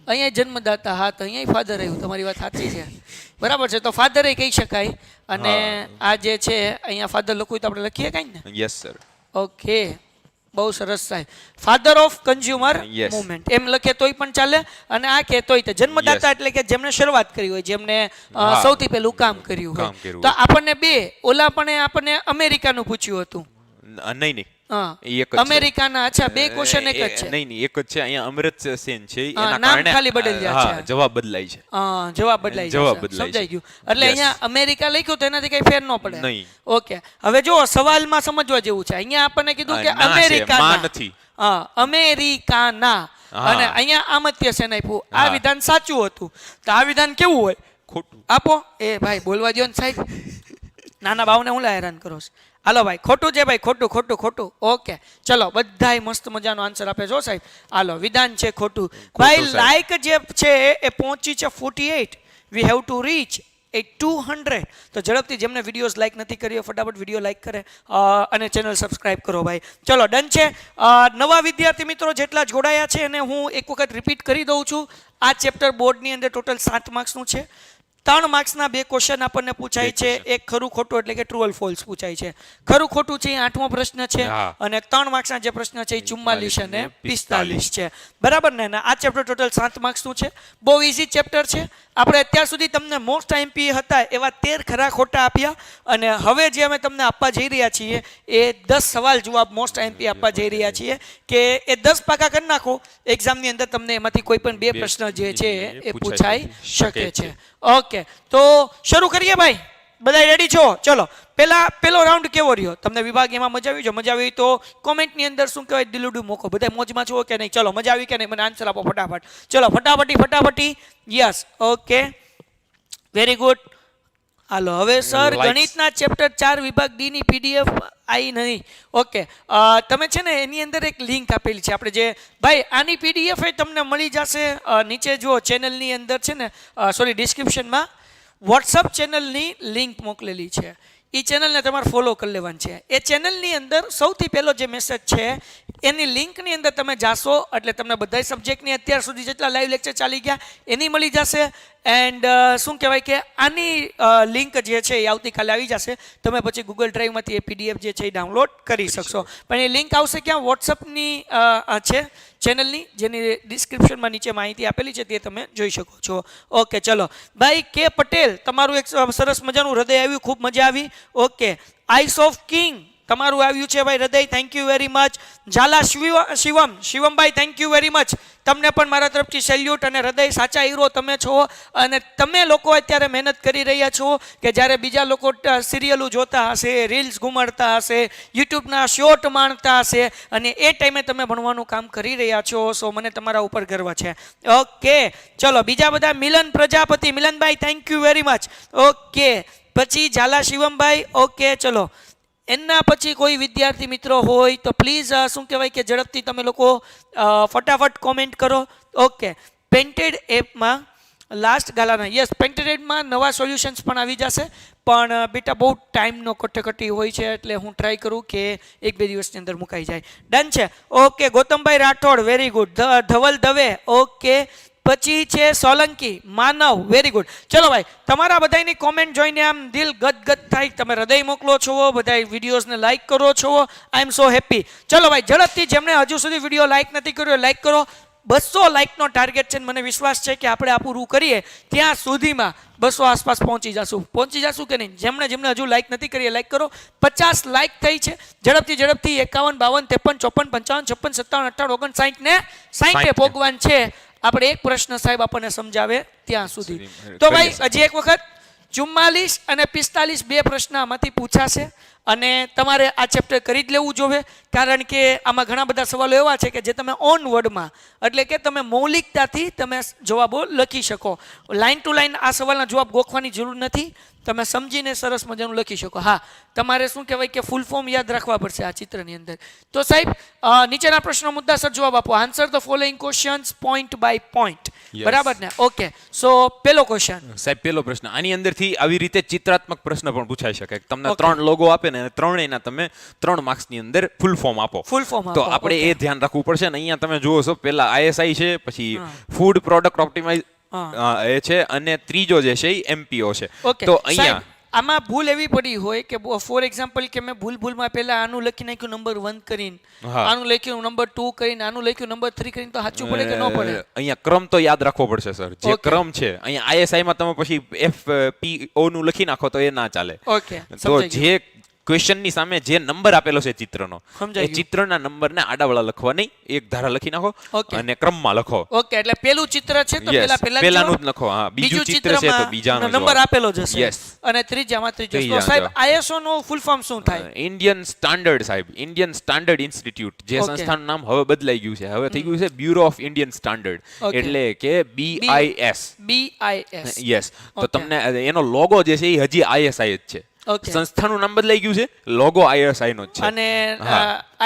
અહીંયા જન્મદાતા તો અહીંયા ફાધર આવ્યું તમારી વાત સાચી છે બરાબર છે તો ફાધર કહી શકાય અને આ જે છે અહીંયા ફાધર લખવું તો આપણે લખીએ કાંઈ ને યસ સર ઓકે બહુ સરસ સાહેબ ફાધર ઓફ કન્ઝ્યુમર મૂવમેન્ટ એમ લખે તોય પણ ચાલે અને આ કે તોય જન્મદાતા એટલે કે જેમને શરૂઆત કરી હોય જેમને સૌથી પહેલું કામ કર્યું હોય તો આપણને ઓલા પણ આપણને અમેરિકાનું પૂછ્યું હતું નહીં અમેરિકાના અચ્છા બે ક્વેશ્ચન એક જ છે નહીં એક જ છે અહીંયા અમૃત સેન છે એના કારણે ખાલી બદલ્યા છે જવાબ બદલાય છે જવાબ બદલાય છે સમજાઈ ગયું એટલે અહીંયા અમેરિકા લખ્યું તો એનાથી કઈ ફેર ન પડે નહીં ઓકે હવે જો સવાલમાં સમજવા જેવું છે અહીંયા આપણને કીધું કે અમેરિકાના નથી અમેરિકાના અને અહીંયા અમર્ત્ય સેન આપ્યું આ વિધાન સાચું હતું તો આ વિધાન કેવું હોય ખોટું આપો એ ભાઈ બોલવા દો ને સાહેબ નાના બાવને હું હેરાન કરો છો હાલો ભાઈ ખોટું છે ભાઈ ખોટું ઓકે ચલો બધાય મસ્ત મજાનો આન્સર આપે છો સાહેબ હાલો વિધાન છે ખોટું ભાઈ લાઈક જે છે એ પહોંચી છે 48 વી હેવ ટુ રીચ 200 તો ઝડપથી જેમને વિડીયોઝ લાઈક નથી કર્યો ફટાફટ વિડીયો લાઈક કરે અને ચેનલ સબસ્ક્રાઇબ કરો ભાઈ ચલો ડન છે નવા વિદ્યાર્થી મિત્રો જેટલા જોડાયા છે અને હું એક વખત રિપીટ કરી દઉં છું આ ચેપ્ટર બોર્ડની અંદર ટોટલ 7 માર્ક્સનું છે 3 માર્ક્સના 2 ક્વેશ્ચન આપણને પૂછાય છે એક ખરું ખોટું એટલે કે ટ્રુ ઓર ફોલ્સ પૂછાય છે ખરું ખોટું છે 8મો પ્રશ્ન છે અને 3 માર્ક્સના જે પ્રશ્ન છે એ 44 અને 45 છે બરાબર ને આ ચેપ્ટર ટોટલ 7 માર્ક્સનું છે બહુ ઈઝી ચેપ્ટર છે આપણે અત્યાર સુધી તમને મોસ્ટ આઈએમપી હતા એવા 13 ખરા ખોટા આપ્યા અને હવે જે અમે તમને આપવા જઈ રહ્યા છીએ એ 10 સવાલ જવાબ મોસ્ટ આઈએમપી આપવા જઈ રહ્યા છીએ કે એ 10 પાકા કરી નાખો એક્ઝામની અંદર તમને એમાંથી કોઈ પણ 2 પ્રશ્ન જે છે એ પૂછાઈ શકે છે ઓકે તો શરૂ કરીએ ભાઈ બધા રેડી છો ચલો પેલો રાઉન્ડ કેવો રહ્યો તમને વિભાગ એમાં મજા આવી તો કોમેન્ટની અંદર શું કહેવાય દિલુડું મોકો બધા મોજમાં છો કે નહીં ચલો મજા આવી કે નહીં મને આન્સર આપો ફટાફટ ચલો ફટાફટી યસ ઓકે વેરી ગુડ હાલો હવે સર ગણિતના ચેપ્ટર 4 વિભાગ ડી ની પીડીએફ આવી નહીં ઓકે તમે છે ને એની અંદર એક લિંક આપેલી છે આપણે જે ભાઈ આની પીડીએફ એ તમને મળી જશે નીચે જો ચેનલની અંદર છે ને સોરી ડિસ્ક્રિપ્શનમાં વોટ્સઅપ ચેનલની લિંક મોકલેલી છે એ ચેનલને તમારે ફોલો કરી લેવાની છે. એ ચેનલની અંદર સૌથી પહેલો જે મેસેજ છે એની લિંકની અંદર તમે જાશો એટલે તમને બધા સબ્જેક્ટની અત્યાર સુધી જેટલા લાઈવ લેક્ચર ચાલી ગયા એની મળી જશે. એન્ડ શું કહેવાય કે આની લિંક જે છે એ આવતીકાલે આવી જશે. તમે પછી ગૂગલ ડ્રાઈવમાંથી એ PDF જે છે એ ડાઉનલોડ કરી શકશો. પણ એ લિંક આવશે ક્યાં? વોટ્સઅપની છે ચેનલની, જેની ડિસ્ક્રિપ્શનમાં નીચે માહિતી આપેલી છે તે તમે જોઈ શકો છો. ઓકે, ચલો ભાઈ કે પટેલ, તમારું એક સરસ મજાનું હૃદય આવ્યું, ખૂબ મજા આવી. ઓકે, આઈસ ઓફ કિંગ તમારું આવ્યું છે ભાઈ Hriday, thank you very much. Zala શિવમભાઈ, થેન્ક યુ વેરી મચ. તમને પણ મારા તરફથી સેલ્યુટ. અને હૃદય સાચા હીરો તમે છો. અને તમે લોકો અત્યારે મહેનત કરી રહ્યા છો કે જ્યારે બીજા લોકો સિરિયલો જોતા હશે, રીલ્સ ગુમાડતા હશે, યુટ્યુબના શોર્ટ માણતા હશે, અને એ ટાઈમે તમે ભણવાનું કામ કરી રહ્યા છો. સો મને તમારા ઉપર ગર્વ છે. ઓકે, ચલો બીજા બધા. મિલન પ્રજાપતિ, મિલનભાઈ thank you very much. Okay, પછી ઝાલા શિવમભાઈ. ઓકે, ચલો એના પછી કોઈ વિદ્યાર્થી મિત્રો હોય તો પ્લીઝ શું કહેવાય કે ઝડપથી તમે લોકો ફટાફટ કોમેન્ટ કરો. ઓકે, પેન્ટેડ એપમાં લાસ્ટ ગાલાના, યસ, પેન્ટેડ એપમાં નવા સોલ્યુશન્સ પણ આવી જશે. પણ બેટા બહુ ટાઈમનો કટોકટી હોય છે એટલે હું ટ્રાય કરું કે 1-2 દિવસની અંદર મુકાઈ જાય. ડન છે. ઓકે, ગૌતમભાઈ Rathod, very good. Dhaval Dave, okay. પછી છે સોલંકી માનવ, વેરી ગુડ. ચલો ભાઈ, તમારા બધાની કોમેન્ટ જોઈને આમ દિલ ગદગદ થાય. તમે હૃદય મોકલો છો, બધા વિડીયોઝને લાઈક કરો છો. આઈ એમ સો હેપી. ચલો ભાઈ, ઝડપથી જેમણે હજુ સુધી વિડીયો લાઈક નથી કર્યો લાઈક કરો. 200 લાઈકનો ટાર્ગેટ છે. મને વિશ્વાસ છે કે આપણે આ પૂરું કરીએ ત્યાં સુધીમાં 200 આસપાસ પહોંચી જશું કે નહીં? જેમણે હજુ લાઈક નથી કરી લાઈક કરો. 50 લાઈક થઈ છે. ઝડપથી 51, 52, 53, 54, 55, 56, 57, 58 ને 60 ભોગવાન છે. આપણે એક પ્રશ્ન સાહેબ આપણને સમજાવે ત્યાં સુધી. તો ભાઈ હજી એક વખત 44 અને 45 બે પ્રશ્ન આમાંથી પૂછાશે અને તમારે આ ચેપ્ટર કરી જ લેવું જોઈએ. કારણ કે આમાં ઘણા બધા સવાલો એવા છે કે જે તમે ઓન વર્ડમાં, એટલે કે તમે મૌલિકતાથી તમે જવાબો લખી શકો. લાઈન ટુ લાઈન આ સવાલના જવાબ ગોખવાની જરૂર નથી. તમે સમજીને સરસ મજાનું લખી શકો. હા, તમારે શું કહેવાય કે ફૂલ ફોર્મ યાદ રાખવા પડશે આ ચિત્રની અંદર. તો સાહેબ નીચેના પ્રશ્નો મુદ્દાસર જવાબ આપો. Answer the following questions point by point. બરાબર ને? ઓકે, સો પહેલો ક્વેશ્ચન સાહેબ, પહેલો પ્રશ્ન આની અંદરથી આવી રીતે ચિત્રાત્મક પ્રશ્ન પણ પૂછાઈ શકે. તમને 3 લોગો આપે ને ત્રણેયના તમે 3 માર્ક્સની અંદર ફૂલ ફોર્મ આપો. તો આપણે એ ધ્યાન રાખવું પડશે ને. અહીંયા તમે જુઓ છો, પહેલા ISI છે, પછી ફૂડ પ્રોડક્ટ ઓપ્ટિમાઇઝ એ છે, અને ત્રીજો જે છે એ MPO છે. તો અહીંયા આમાં ભૂલ એવી પડી હોય કે ફોર એક્ઝામ્પલ કે મેં ભૂલમાં પહેલા આનું લખી નાખ્યું નંબર 1 કરીને, આનું લખ્યું નંબર 2 કરીને, આનું લખ્યું નંબર 3 કરીને, તો સાચું પડે કે ન પડે? અહીંયા ક્રમ તો યાદ રાખવો પડશે સર. જે ક્રમ છે અહીંયા ISI માં તમે પછી FPO નું લખી નાખો તો એ ના ચાલે. ઓકે, તો જે ક્વેશ્ચનની સામે જે નંબર આપેલો છે ચિત્રનો, એ ચિત્રના નંબરને આડાવાળા લખવા નહીં, એક ધારા લખી નાખો અને ક્રમમાં લખો. ઓકે, એટલે પેલું ચિત્ર છે તો પહેલાનું જ લખો. હા, બીજું ચિત્ર છે તો બીજાનો નંબર આપેલો જ હશે. અને ત્રીજામાં ત્રીજો. તો સાહેબ ISO નું ફૂલ ફોર્મ શું થાય? ઇન્ડિયન સ્ટાન્ડર્ડ સાહેબ, ઇન્ડિયન સ્ટાન્ડર્ડ ઇન્સ્ટિટ્યૂટ. જે સંસ્થાનું નામ હવે બદલાઈ ગયું છે, હવે થઈ ગયું છે બ્યુરો ઓફ ઇન્ડિયન સ્ટાન્ડર્ડ, એટલે કે BIS. યસ. તો તમને એનો લોગો જે છે એ હજી ISI જ છે. સંસ્થાનું નામ બદલાઈ ગયું છે, લોગો ISI નો જ છે. અને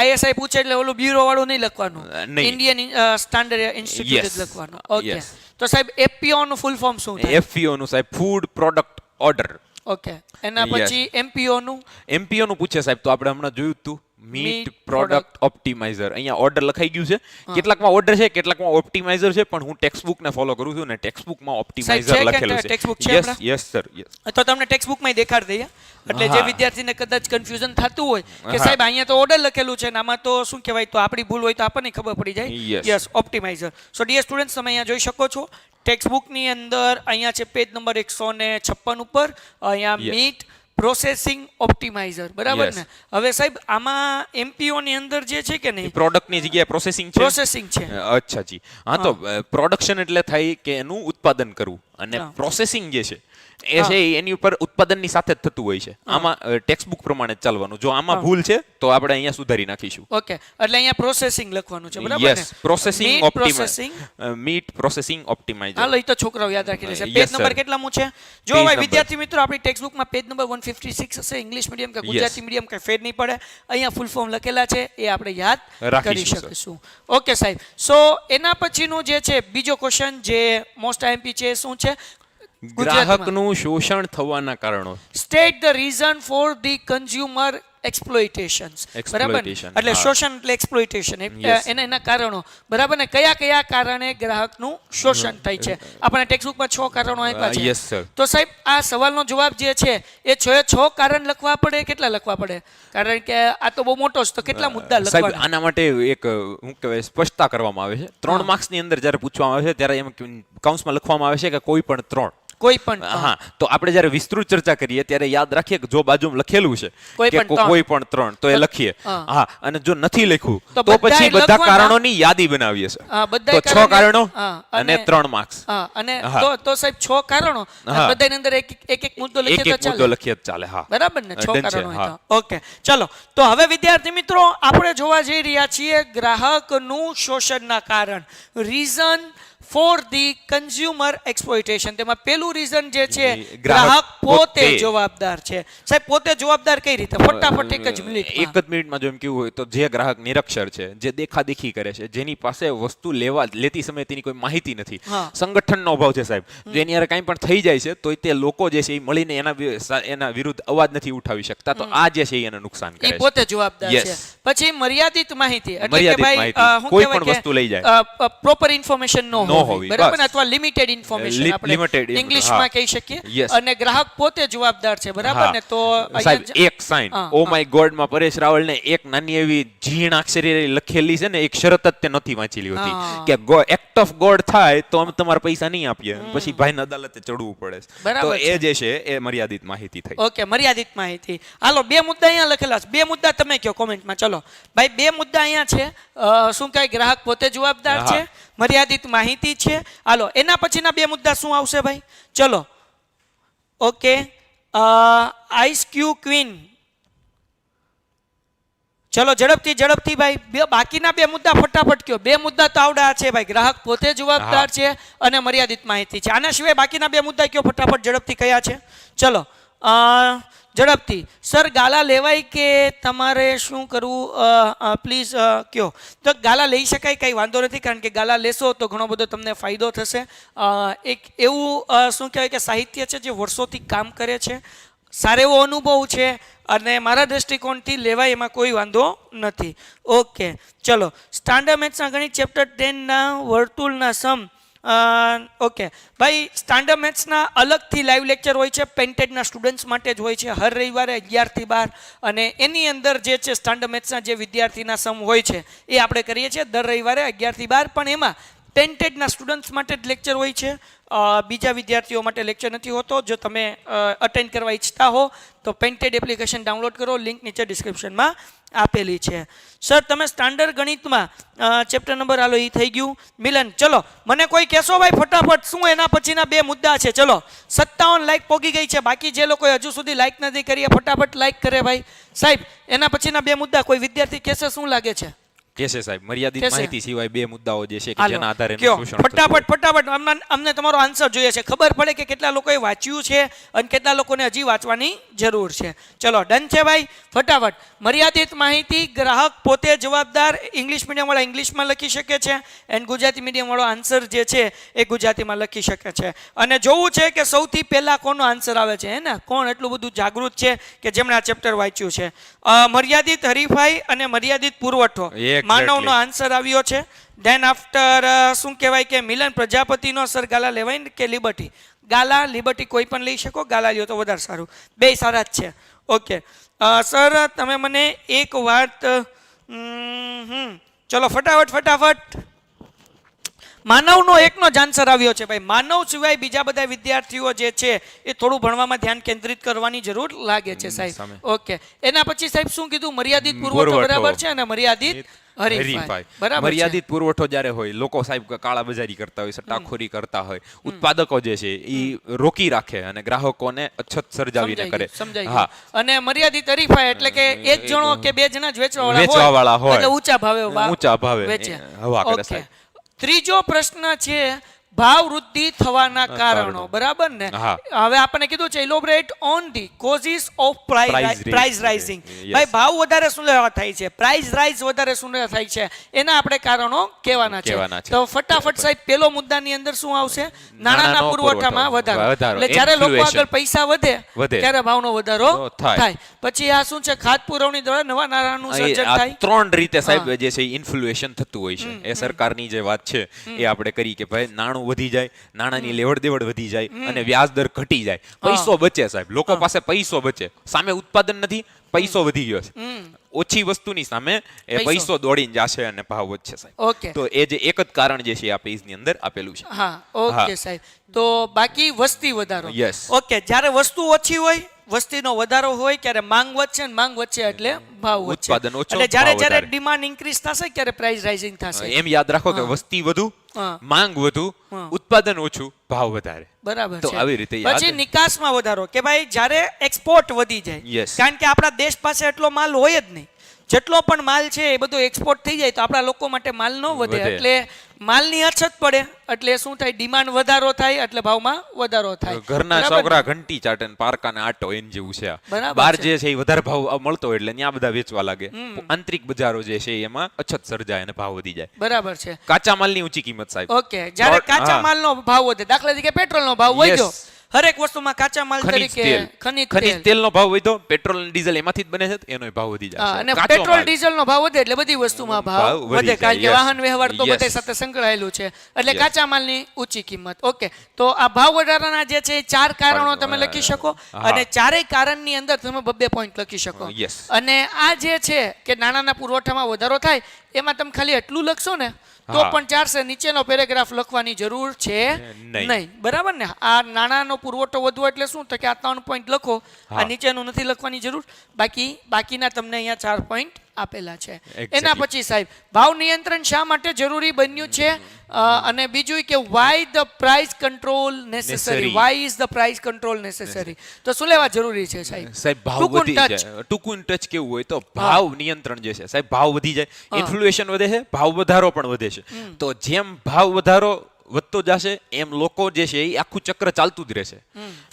ISI પૂછે એટલે ઓલું બ્યુરો વાળું નહીં લખવાનું, ઇન્ડિયન સ્ટાન્ડર્ડ ઇન્સ્ટિટ્યૂટ જ લખવાનું. ઓકે, તો સાહેબ FPO નું ફૂલ ફોર્મ શું થાય? FPO નું સાહેબ ફૂડ પ્રોડક્ટ ઓર્ડર. ઓકે, એના પછી MPO નું પૂછે સાહેબ, તો આપણે હમણાં જોયું હતું મીટ પ્રોડક્ટ ઓપ્ટિમાઇઝર. અહીંયા ઓર્ડર લખાઈ ગયું છે. કેટલાકમાં ઓર્ડર છે, કેટલાકમાં ઓપ્ટિમાઇઝર છે, પણ હું ટેક્સ્ટ બુક ને ફોલો કરું છું ને ટેક્સ્ટ બુકમાં ઓપ્ટિમાઇઝર લખેલું છે. Yes sir, yes. તો તમને ટેક્સ્ટ બુકમાં દેખાડી દઈએ, એટલે જે વિદ્યાર્થીને કદાચ કન્ફ્યુઝન થતું હોય કે સાહેબ અહીંયા તો ઓર્ડર લખેલું છે ને આમાં તો શું કહેવાય, તો આપણી ભૂલ હોય તો આપણને ખબર પડી જાય. યસ, ઓપ્ટિમાઇઝર. સો ડિયર સ્ટુડન્ટ્સ, તમે અહીંયા જોઈ શકો છો ટેક્સ્ટ બુકની અંદર અહીંયા છે પેજ નંબર 156 ઉપર, અહીંયા મીટ પ્રોસેસિંગ ઓપ્ટિમાઇઝર. બરાબર ને? હવે સાહેબ આમાં MPO ની અંદર જે છે કે નહીં, પ્રોડક્ટની જગ્યાએ પ્રોસેસિંગ છે. અચ્છા જી. હા, તો પ્રોડક્શન એટલે થાય કે એનું ઉત્પાદન કરવું, અને પ્રોસેસિંગ જે છે એ છે એની ઉપર ઉત્પાદનની સાથે જ થતું હોય છે. આમાં ટેક્સ્ટ બુક પ્રમાણે જ ચાલવાનું. જો આમાં ભૂલ છે તો આપણે અહીંયા સુધારી નાખીશું. ઓકે, એટલે અહીંયા પ્રોસેસિંગ લખવાનું છે. બરાબર ને? Yes, processing optimiser, meat processing optimiser. હાલો, એ તો છોકરાઓ યાદ રાખી લેશે. પેજ નંબર કેટલામું છે? જો ભાઈ વિદ્યાર્થી મિત્રો, આપણી ટેક્સ્ટ બુકમાં પેજ નંબર 156 હશે. ઇંગ્લિશ મીડિયમ કે ગુજરાતી મીડિયમ કઈ ફેર નહીં પડે. અહીંયા ફૂલ ફોર્મ લખેલા છે, એ આપણે યાદ કરી શકીશું. ઓકે સાહેબ, સો એના પછીનું જે છે બીજો ક્વેશ્ચન જે મોસ્ટ IMP છે, શું છે? ગ્રાહકનું શોષણ થવાના કારણો. State the reason for the consumer exploitations. બરાબર ને? Exploitation, એટલે હા. શોષણ એટલે એક્સપ્લોઇટેશન Yes. એના કારણો. બરાબર ને? કયા કયા કારણે ગ્રાહકનું શોષણ થાય છે? આપણે ટેક્સ્ટબુકમાં 6 કારણો આપ્યા છે. Yes, sir. તો સાહેબ આ સવાલનો જવાબ જે છે એ 6 કારણ લખવા પડે? કેટલા લખવા પડે? કારણ કે આ તો બહુ મોટો છે, તો કેટલા મુદ્દા સાહેબ લખવાના? આના માટે એક શું કહેવાય સ્પષ્ટતા કરવામાં આવે છે. 3 માર્ક્સની અંદર જ્યારે પૂછવામાં આવે છે ત્યારે એમ કાઉન્સમાં લખવામાં આવે છે કે કોઈ પણ 3. કોઈ પણ હા, તો આપણે જ્યારે વિસ્તૃત ચર્ચા કરીએ ત્યારે યાદ રાખીએ કે જો બાજુમાં લખેલું છે કોઈ કે પણ 3. કોઈ પણ 3 તો એ લખીએ. હા. હા, અને જો નથી લખ્યું તો તો પછી બધાય બધા લખવાના. કારણોની યાદી બનાવીએ છે. હા, બધાય તો 6 કારણો હા, અને 3 માર્ક્સ. હા, અને હા. તો સાહેબ 6 કારણો અને હા. બધાની અંદર એક મુદ્દો એક લખીએ એક તો મુદ્દો ચાલે. લખીએ તો ચાલે. હા, બરાબર ને? 6 Done છે, કારણો હોય હા. તો. ઓકે, ચલો તો હવે વિદ્યાર્થી મિત્રો આપણે જોવા જઈ રહ્યા છીએ ગ્રાહકનું શોષણના કારણ, reason for the consumer exploitation. તેમાં પહેલું રીઝન જે છે ગ્રાહક પોતે જવાબદાર છે. સાહેબ પોતે જવાબદાર કઈ રીતે? ફટાફટ એક જ મિનિટમાં. એક જ મિનિટમાં જો એમ કેવું હોય તો જે ગ્રાહક નિરક્ષર છે, જે દેખાદેખી કરે છે, જેની પાસે વસ્તુ લેતી સમયે તેની કોઈ માહિતી નથી, હા. સંગઠનનો અભાવ છે સાહેબ, જો એની હારે કાંઈ પણ થઈ જાય છે તો તે લોકો જે છે એ મળીને એના વિરુદ્ધ અવાજ નથી ઉઠાવી શકતા, તો આ જે છે એને નુકસાન કરે એ છે. પોતે જવાબદાર Yes. છે. પછી મર્યાદિત માહિતી, એટલે કે મર્યાદિત ભાઈ માહિતી. શું કોઈ કહેવાય પણ કે, વસ્તુ લઈ જાય. પ્રોપર ઇન્ફોર્મેશન ન હોવી, બરાબર ને? અથવા લિમિટેડ ઇન્ફોર્મેશન આપણે limited, ઇંગ્લિશમાં હા. કહી શકીએ. Yes. અને ગ્રાહક પોતે જવાબદાર છે, બરાબર હા. ને? તો સાહેબ અહીંયા એક સાઇન હા, ઓ માય ગોડ માં પરેશ રાવલને એક નાની એવી ઝીણ અક્ષરે લખેલી છે ને, એક શરત જ તે નથી વાંચેલી હા. હતી કે એક્ટ ઓફ ગોડ થાય તો અમે તમારા પૈસા નહીં આપીએ, પછી ભાઈને અદાલતે ચડવું પડે છે. બરાબર તો છે. એ જે છે એ મર્યાદિત માહિતી થઈ. ઓકે, મર્યાદિત માહિતી. હાલો 2 મુદ્દા અહીંયા લખેલા છે. 2 મુદ્દા તમે કહો કોમેન્ટમાં. ચલો ભાઈ, 2 મુદ્દા અહીંયા છે. શું કહે? ગ્રાહક પોતે જવાબદાર હા. છે, મર્યાદિત માહિતી છે. હાલો એના પછીના 2 મુદ્દા શું આવશે ભાઈ? ચલો ઓકે, આઈસ ક્યુ ક્વીન. ચલો ઝડપથી ભાઈ, બાકીના 2 મુદ્દા ફટાફટ કયો. 2 મુદ્દા તો આવડા છે ભાઈ, ગ્રાહક પોતે જવાબદાર છે અને મર્યાદિત માહિતી છે. આના સિવાય બાકીના 2 મુદ્દા કયો ફટાફટ ઝડપથી કયા છે? ચલો ઝડપથી. સર ગાલા લેવાય કે તમારે શું કરવું? પ્લીઝ કયો. તો ગાલા લઈ શકાય, કંઈ વાંધો નથી, કારણ કે ગાલા લેશો તો ઘણો બધો તમને ફાયદો થશે. એક એવું શું કહેવાય કે સાહિત્ય છે જે વર્ષોથી કામ કરે છે, સારો એવો અનુભવ છે, અને મારા દ્રષ્ટિકોણથી લેવાય, એમાં કોઈ વાંધો નથી. ઓકે, ચલો સ્ટાન્ડર્ડ મેથ્સના ગણિત ચેપ્ટર 10 ના વર્તુળના સમ. ઓકે ભાઈ, સ્ટાન્ડર્ડ મેથ્સના અલગથી લાઈવ લેક્ચર હોય છે, પેન્ટેડના સ્ટુડન્ટ્સ માટે જ હોય છે, હર રવિવારે 11 થી 12. અને એની અંદર જે છે સ્ટાન્ડર્ડ મેથ્સના જે વિદ્યાર્થીના સમ હોય છે એ આપણે કરીએ છીએ દર રવિવારે 11 થી 12. પણ એમાં પેન્ટેડના સ્ટુડન્ટ્સ માટે જ લેક્ચર હોય છે, બીજા વિદ્યાર્થીઓ માટે લેક્ચર નથી હોતો. જો તમે અટેન્ડ કરવા ઈચ્છતા હો તો પેન્ટેડ એપ્લિકેશન ડાઉનલોડ કરો, લિંક નીચે ડિસ્ક્રિપ્શનમાં આપેલી છે. સર તમે સ્ટાન્ડર્ડ ગણિતમાં ચેપ્ટર નંબર હાલો એ થઈ ગયું. મિલન, ચલો મને કોઈ કહેશો ભાઈ ફટાફટ શું એના પછીના 2 મુદ્દા છે? ચલો 57 લાઈક પોગી ગઈ છે. બાકી જે લોકોએ હજુ સુધી લાઈક નથી કરી ફટાફટ લાઈક કરે ભાઈ. સાહેબ એના પછીના 2 મુદ્દા કોઈ વિદ્યાર્થી કહેશે? શું લાગે છે? કેસે સાહેબ મર્યાદિત કેસે? માહિતી સિવાય 2 મુદ્દાઓ જે છે કે હાલો, જેના આધારે કયો એનું શોષણ થતું હોય. ફટાફટ અમને તમારો આન્સર જોઈએ છે, ખબર પડે કે કેટલા લોકોએ વાંચ્યું છે અને કેટલા લોકોને હજી વાંચવાની જરૂર છે. ચલો ડન છે ભાઈ, ફટાફટ. મર્યાદિત માહિતી, ગ્રાહક પોતે જવાબદાર. ઇંગ્લિશ મીડિયમ વાળા ઇંગ્લિશમાં લખી શકે છે, એન્ડ ગુજરાતી મીડિયમ વાળો આન્સર જે છે એ ગુજરાતીમાં લખી શકે છે. અને જોવું છે કે સૌથી પહેલા કોનો આન્સર આવે છે, હે ને? કોણ એટલું બધું જાગૃત છે કે જેમણે આ ચેપ્ટર વાંચ્યું છે? મર્યાદિત હરીફાઈ અને મર્યાદિત પુરવઠો, માનવનો આન્સર આવ્યો છે. ધેન આફ્ટર શું કહેવાય કે મિલન પ્રજાપતિનો સર ગાલા લેવાય કે લિબર્ટી? ગાલા લિબર્ટી કોઈ પણ લઈ શકો, ગાલા લ્યો તો વધારે સારું, 2 સારા જ છે. ઓકે સર તમે મને એક વાત ચલો ફટાફટ. માનવનો એકનો જ આન્સર આવ્યો છે ભાઈ. માનવ સિવાય બીજા બધા વિદ્યાર્થીઓ જે છે એ થોડું ભણવામાં ધ્યાન કેન્દ્રિત કરવાની જરૂર લાગે છે સાહેબ. ઓકે એના પછી સાહેબ શું કીધું? મર્યાદિત પુરવઠો બરાબર છે, અને મર્યાદિત હરીફાઈ બરાબર. મર્યાદિત પુરવઠો જ્યારે હોય, લોકો સાહેબ કાળા બજારી કરતા હોય, સટ્ટાખોરી કરતા હોય, ઉત્પાદકો જે છે એ રોકી રાખે અને ગ્રાહકોને અછત સર્જાવીને કરે. હા, અને મર્યાદિત હરીફાઈ એટલે કે એક જણો કે 2 જણા જ વેચવાવાળા હોય, એટલે ઊંચા ભાવે વેચે. હવા કરે સાહેબ. ત્રીજો પ્રશ્ન છે ભાવ વૃદ્ધિ થવાના કારણો, બરાબર ને? હા. હવે આપણને કીધું છે elaborate on the causes of price Price rising. Yes. ભાઈ ભાવ વધારે શું લેવા થાય છે, પ્રાઇસ રાઇઝ વધારે શું લેવા થાય છે, એના આપણે કારણો કહેવાના કહેવાના છે. છે. તો ફટાફટ સાહેબ પેલો મુદ્દાની અંદર શું આવશે? નાણાંના પુરવઠામાં વધારો. વધારો. એટલે જ્યારે લોકો Inflation. આગળ પૈસા વધે ત્યારે ભાવનો વધારો થાય. થાય. પછી આ શું છે? ખાત પુરવણી દ્વારા નવા નાણાંનું સર્જન આ થાય. 3 રીતે સાહેબ જે છે ઇન્ફ્લુએશન થતું હોય છે. એ સરકારની જે વાત છે એ આપણે કરી કે ભાઈ નાણું વધી જાય, નાણાંની લેવડ દેવડ વધી જાય અને વ્યાજ દર ઘટી જાય, પૈસો બચે સાહેબ, લોકો પાસે પૈસો બચે, સામે ઉત્પાદન નથી, પૈસો વધી ગયો છે, ઓછી વસ્તુની સામે એ પૈસો દોડીને જશે અને ભાવ વધશે સાહેબ. ઓકે. તો એ જે એક જ કારણ જે છે આ પેજની અંદર આપેલું છે. હા, ઓકે હા. સાહેબ. તો બાકી વસ્તી વધારો. Yes. ઓકે, જ્યારે વસ્તુ ઓછી હોય, વસ્તીનો વધારો હોય, ત્યારે માંગ વધશે અને માંગ વધશે એટલે ભાવ વધશે. ઉત્પાદન ઓછું, એટલે જ્યારે ભાવ જ્યારે વધારે. ડિમાન્ડ ઇન્ક્રીઝ થશે ત્યારે પ્રાઇસ રાઇઝિંગ થશે. એમ યાદ રાખો કે વસ્તી વધુ, હા. માંગ વધુ, હા. ઉત્પાદન ઓછું, ભાવ વધારે. બરાબર તો છે. આવી રીતે યાદ. પછી નિકાસમાં વધારો, કે ભાઈ જ્યારે એક્સપોર્ટ વધી જાય, Yes. કારણ કે આપણા દેશ પાસે એટલો માલ હોય જ નહીં. જેટલો પણ માલ છે એ બધો એક્સપોર્ટ થઈ જાય તો આપણા લોકો માટે માલ ન વધે, વધે. એટલે માલની અછત પડે, એટલે શું થાય? ડિમાન્ડ વધારો થાય એટલે ભાવમાં વધારો થાય. ઘરના બરાબર ને? છોકરા ઘંટી ચાટે ને પારકાને આટો એને જેવું છે આ. બરાબર બહાર છે. જે છે એ વધારે ભાવ મળતો હોય એટલે ત્યાં બધા વેચવા લાગે. આંતરિક બજારો જે છે એમાં અછત સર્જાય અને ભાવ વધી જાય. બરાબર છે. કાચા માલની ઊંચી કિંમત સાહેબ. ઓકે, જ્યારે Not- કાચા હા. માલનો ભાવ વધે, દાખલા તરીકે પેટ્રોલનો ભાવ Yes. વધ્યો, હરેક વસ્તુમાં કાચા માલ ખનિજ તરીકે તેલ, ખનિજ ખનિજ તેલ. તેલનો ભાવ વધ્યો, પેટ્રોલ અને ડીઝલ એમાંથી જ બને છે, એનો ભાવ વધી હા, જાય. અને પેટ્રોલ ડીઝલનો ભાવ વધે એટલે બધી વસ્તુમાં ભાવ ભાવ વધી વધે, કારણ કે જાય. Yes. વાહન વ્યવહાર તો Yes. બધે સાથે સંકળાયેલું છે, એટલે Yes. કાચા માલની ઊંચી કિંમત. ઓકે, તો આ ભાવ વધારાના જે છે એ 4 કારણો તમે લખી શકો, હા. અને ચારેય કારણની અંદર તમે 2 પોઈન્ટ લખી શકો. Yes. અને આ જે છે કે નાણાંના પુરવઠામાં વધારો થાય, એમાં તમે ખાલી એટલું લખશો ને તો હા. પણ ચાલશે. નીચેનો પેરેગ્રાફ લખવાની જરૂર છે નહીં. નહીં, બરાબર ને? આ નાણાંનો પુરવઠો વધવો એટલે શું? તો કે આ 3 પોઈન્ટ લખો, આ હા. નીચેનું નથી લખવાની જરૂર. બાકીના તમને અહીંયા 4 પોઈન્ટ આપેલા છે. Exactly. એના પછી સાહેબ, ભાવ નિયંત્રણ શા માટે જરૂરી બન્યું છે? અને બીજું કે why the price control necessary. Necessary. Why is the price control necessary? તો શું લેવા જરૂરી છે સાહેબ? સાહેબ ભાવ ટૂંકું વધી touch. જાય, ટૂંકું ટચ કેવું હોય તો ભાવ નિયંત્રણ જે છે સાહેબ, ભાવ વધી જાય, ઇન્ફ્લુએશન વધે છે, ભાવ વધારો પણ વધે છે. તો જેમ ભાવ વધારો વધતો જશે એમ લોકો જે છે એ આખું ચક્ર ચાલતું જ રહેશે.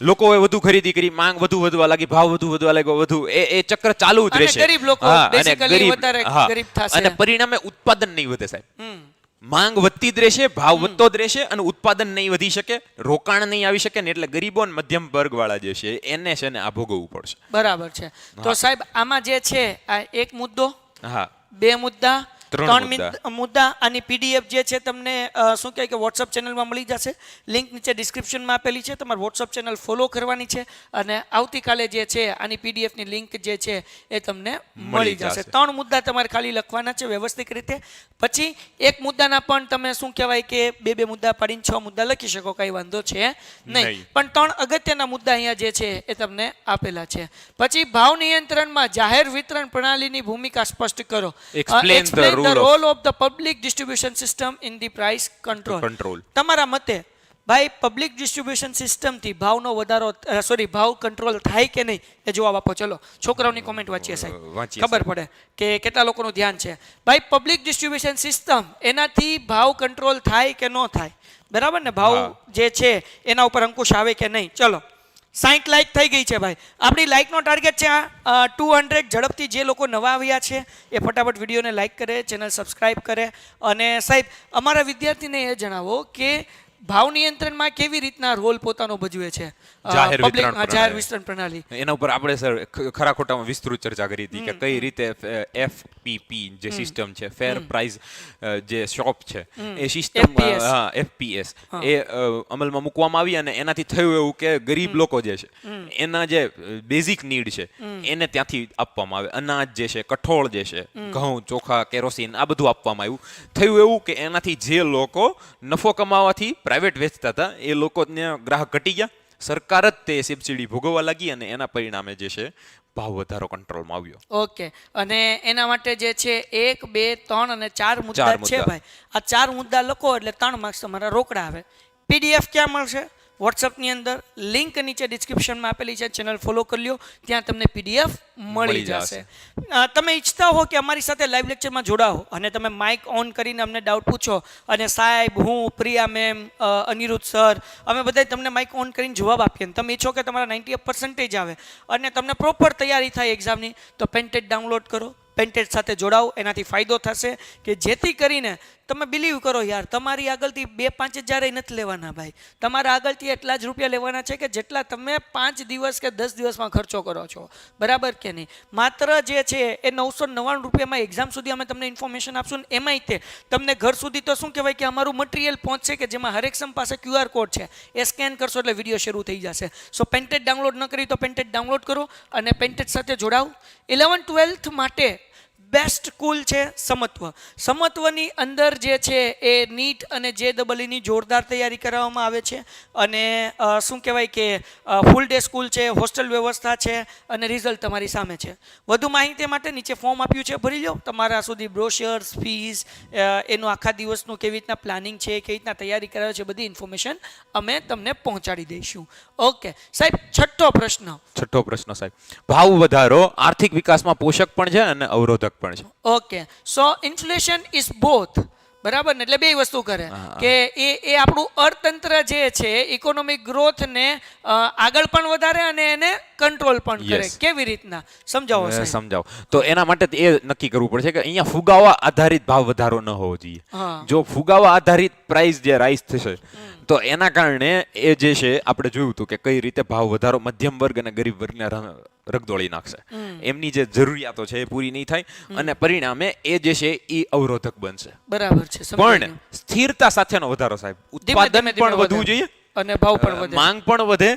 લોકોએ વધુ ખરીદી કરી, માંગ વધુ વધવા લાગી, ભાવ વધુ વધવા લાગ્યો, વધુ એ ચક્ર ચાલુ જ અને રહેશે. ગરીબ લોકો હા, અને basically ગરીબ, વધારે હા. ગરીબ થશે. અને પરિણામે ઉત્પાદન નહીં વધે સાહેબ. હમ. માંગ વધતી જ રહેશે, ભાવ વધતો જ રહેશે અને ઉત્પાદન નહીં વધી શકે, રોકાણ નહીં આવી શકે ને, એટલે ગરીબો અને મધ્યમ વર્ગ વાળા જે છે એને છે ને આ ભોગવવું પડશે. બરાબર છે. તો સાહેબ આમાં જે છે આ એક મુદ્દો, હા, 2 મુદ્દા, 3 3 મુદ્દા. આની પીડીએફ જે છે તમને શું કહે કે વોટ્સઅપ ચેનલમાં મળી જશે. લિંક નીચે ડિસ્ક્રિપ્શનમાં આપેલી છે, તમારે વોટ્સઅપ ચેનલ ફોલો કરવાની છે, અને આવતીકાલે જે છે આની પીડીએફની લિંક જે છે એ તમને મળી જશે. 3 મુદ્દા તમારે ખાલી લખવાના છે વ્યવસ્થિત રીતે. પછી એક મુદ્દાના પણ તમે શું કહેવાય કે 2 મુદ્દા પાડીને 6 મુદ્દા લખી શકો, કઈ વાંધો છે નહીં. નહીં. પણ 3 અગત્યના મુદ્દા અહીંયા જે છે એ તમને આપેલા છે. પછી ભાવ નિયંત્રણમાં જાહેર વિતરણ પ્રણાલીની ભૂમિકા સ્પષ્ટ કરો. Explain the the role role of the public distribution system in the price control. Control. તમારા મતે ભાઈ પબ્લિક ડિસ્ટ્રીબ્યુશન સિસ્ટમ થી ભાવનો વધારો ભાવ કંટ્રોલ થાય કે નહીં એ જવાબ આપો. ચલો છોકરાઓની કોમેન્ટ વાંચીએ સાહેબ, વાંચીએ ખબર પડે કે કેટલા લોકોનું ધ્યાન છે. ભાઈ પબ્લિક ડિસ્ટ્રીબ્યુશન સિસ્ટમ એનાથી ભાવ કંટ્રોલ થાય કે ન થાય? બરાબર ને? ભાવ હા. જે છે એના ઉપર અંકુશ આવે કે નહીં? ચલો 60 લાઈક થઈ ગઈ છે ભાઈ. આપણી લાઈકનો ટાર્ગેટ છે 200. ઝડપથી જે લોકો નવા આવ્યા છે એ ફટાફટ વિડીયોને લાઈક કરે, ચેનલ સબસ્ક્રાઇબ કરે. અને સાહેબ અમારા વિદ્યાર્થીને એ જણાવો કે ભાવ નિયંત્રણમાં કેવી રીતના રોલ પોતાનો ભજવે છે જાહેર public- વિતરણ જાહેર પ્રણાલી. વિતરણ પ્રણાલી. એના ઉપર આપણે સર ખરા ખોટામાં વિસ્તૃત ચર્ચા કરી હતી કે કઈ રીતે FPP જે સિસ્ટમ છે, ફેર પ્રાઇસ જે શોપ છે, એ સિસ્ટમ FPS. હા FPS એ અમલમાં મૂકવામાં આવી અને એનાથી થયું એવું કે ગરીબ લોકો જે છે એના જે બેઝિક નીડ છે એને ત્યાંથી આપવામાં આવે. અનાજ જે છે, કઠોળ જે છે, ઘઉં, ચોખા, કેરોસીન આ બધું આપવામાં આવ્યું. થયું એવું કે એનાથી જે લોકો નફો કમાવાથી પ્રાઇવેટ વેચતા હતા એ લોકોને ગ્રાહક ઘટી ગયા, સરકાર જ તે સબસિડી ભોગવવા લાગી અને એના પરિણામે જે છે ભાવ વધારો કંટ્રોલમાં આવ્યો. ઓકે, અને એના માટે જે છે 1, 2, 3 અને 4 મુદ્દા ચાર છે મુદ્દા. ભાઈ. આ 4 મુદ્દા લખો એટલે 3 માર્ક્સ તમારા રોકડા આવે. પીડીએફ ક્યાં મળશે? વોટ્સઅપની અંદર લિંક નીચે ડિસ્ક્રિપ્શનમાં આપેલી છે, ચેનલ ફોલો કરી લ્યો, ત્યાં તમને PDF મળી મળી જશે. તમે ઈચ્છતા હો કે અમારી સાથે લાઈવ લેક્ચરમાં જોડાઓ અને તમે માઇક ઓન કરીને અમને ડાઉટ પૂછો અને સાહેબ, હું, પ્રિયા મેમ, અનિરુદ્ધ સર, અમે બધા તમને માઇક ઓન કરીને જવાબ આપીએ, તમે ઈચ્છો કે તમારા 90% આવે અને તમને પ્રોપર તૈયારી થાય એક્ઝામની, તો પેન્ટેડ ડાઉનલોડ કરો, પેન્ટેડ સાથે જોડાઓ. એનાથી ફાયદો થશે કે જેથી કરીને તમે બિલીવ કરો યાર, તમારી આગળથી 2-5 હજાર નથી લેવાના ભાઈ, તમારા આગળથી એટલા જ રૂપિયા લેવાના છે કે જેટલા તમે 5 દિવસ કે 10 દિવસમાં ખર્ચો કરો છો, બરાબર કે નહીં? માત્ર જે છે એ 999 રૂપિયામાં એક્ઝામ સુધી અમે તમને ઇન્ફોર્મેશન આપશું ને એમાંય તે તમને ઘર સુધી તો શું કહેવાય કે અમારું મટીરિયલ પહોંચશે કે જેમાં હરેક સમ પાસે QR કોડ છે, એ સ્કેન કરશો એટલે વિડીયો શરૂ થઈ જશે. સો પેન્ટેડ ડાઉનલોડ ન કરી તો પેન્ટેડ ડાઉનલોડ કરો અને પેન્ટેડ સાથે જોડાઓ. 11-12 માટે બેસ્ટ સ્કૂલ છે સમત્વ. સમત્વની અંદર જે છે એ નીટ અને JEE જોરદાર તૈયારી કરાવવામાં આવે છે અને શું કહેવાય કે ફૂલ ડે સ્કૂલ છે, હોસ્ટેલ વ્યવસ્થા છે અને રિઝલ્ટ તમારી સામે છે. વધુ માહિતી માટે નીચે ફોર્મ આપ્યું છે, ભરી લો. તમારા સુધી બ્રોશર્સ, ફીસ, એનું આખા દિવસનું કેવી રીતના પ્લાનિંગ છે, કેવી રીતના તૈયારી કરાવે છે, બધી ઇન્ફોર્મેશન અમે તમને પહોંચાડી દઈશું. ઓકે સાહેબ, છઠ્ઠો પ્રશ્ન સાહેબ, ભાવ વધારો આર્થિક વિકાસમાં પોષક પણ છે અને અવરોધક પણ છે. Okay, so inflation is both, બરાબર ને? એટલે બે વસ્તુ કરે કે એ આપણું અર્થતંત્ર જે છે ઇકોનોમિક ગ્રોથને આગળ પણ વધારે અને એને કંટ્રોલ પણ કરે. કેવી રીતના સમજાવો સાહેબ? સમજાવો. તો એના માટે એ નક્કી કરવું પડશે કે અહીંયા ફુગાવા આધારિત ભાવ વધારો ન હોવો જોઈએ. જો ફુગાવા આધારિત પ્રાઇસ જે રાઈઝ થશે તો એના કારણે એ જે છે આપણે જોયું હતું કે કઈ રીતે ભાવ વધારો મધ્યમ વર્ગ અને ગરીબ વર્ગને રગદોળી નાખશે. એમની જે જરૂરિયાતો છે એ પૂરી નહીં થાય અને પરિણામે એ જે છે એ અવરોધક બનશે. બરાબર છે. પણ સ્થિરતા સાથેનો વધારો સાહેબ, ઉત્પાદન પણ વધવું જોઈએ અને ભાવ પણ વધે, માંગ પણ વધે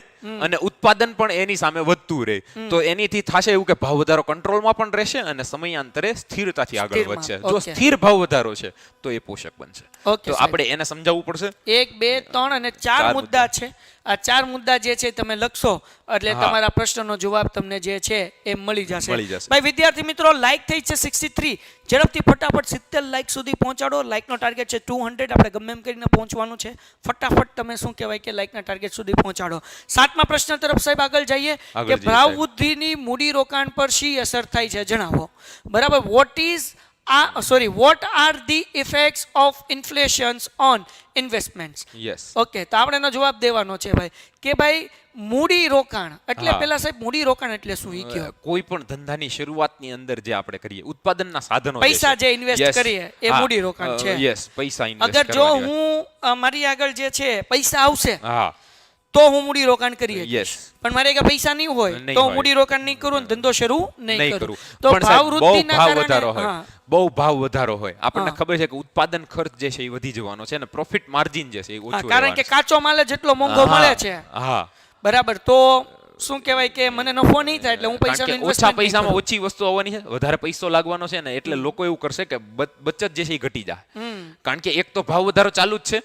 અને ઉત્પાદન પણ એની સામે વધતું રહે, તો એનીથી થશે એવું કે ભાવ વધારો કંટ્રોલમાં પણ રહેશે અને સમયાંતરે સ્થિરતાથી આગળ વધશે. જો સ્થિર ભાવ વધારો છે તો એ પોષક બનશે. તો આપણે એને સમજાવવું પડશે. 1, 2, 3 અને 4 મુદ્દા છે. આ 4 મુદ્દા જે છે તમે લખશો એટલે તમારા પ્રશ્નનો જવાબ તમને જે છે એ મળી જશે. ભાઈ વિદ્યાર્થી મિત્રો, લાઈક થઈ છે 63, ઝડપથી ફટાફટ 70 લાઈક સુધી પહોંચાડો. લાઈકનો ટાર્ગેટ છે 200, આપણે ગમે એમ કરીને પહોંચવાનું છે. ફટાફટ તમે શું કહેવાય કે લાઈકના ટાર્ગેટ સુધી પહોંચાડો. 7મા પ્રશ્ન તરફ સાહેબ આગળ જઈએ કે ભાવ વૃદ્ધિની મૂડી રોકાણ પર શી અસર થાય છે જણાવો. બરાબર. What are the effects of inflation on investments? Yes. Okay, તો આપણે એનો જવાબ દેવાનો છે ભાઈ કે ભાઈ મૂડી રોકાણ એટલે પેલા સાહેબ મૂડી રોકાણ એટલે શું ઈ કયો? કોઈ પણ ધંધાની શરૂઆતની અંદર જે આપણે કરીએ, ઉત્પાદનના સાધનો, પૈસા જે ઇન્વેસ્ટ કરીએ એ મૂડી રોકાણ છે. યસ, પૈસા ઇન્વેસ્ટ અગર જો હું મારી આગળ જે છે પૈસા આવશે તો હું મૂડી રોકાણ કરી શકીશ, પણ મારે કે પૈસા નહીં હોય તો હું મૂડી રોકાણ નહીં કરું, ધંધો શરૂ નહીં કરું. તો ભાવ વૃદ્ધિના કારણે બહુ ભાવ વધારો હોય, આપણને ખબર છે કે ઉત્પાદન ખર્ચ જે છે એ વધી જવાનો છે અને પ્રોફિટ માર્જિન જે છે એ ઓછું, કારણ કે કાચો માલ જેટલો મોંઘો મળે છે. બરાબર. તો શું કહેવાય કે મને નફો નહીં થાય એટલે હું પૈસાનો ઇન્વેસ્ટ, ઓછા પૈસામાં ઓછી વસ્તુ આવવાની છે, વધારે પૈસો લાગવાનો છે ને એટલે લોકો એવું કરશે કે બચત જે છે એ ઘટી જાય. કારણ કે એક તો ભાવ વધારો ચાલુ જ છે,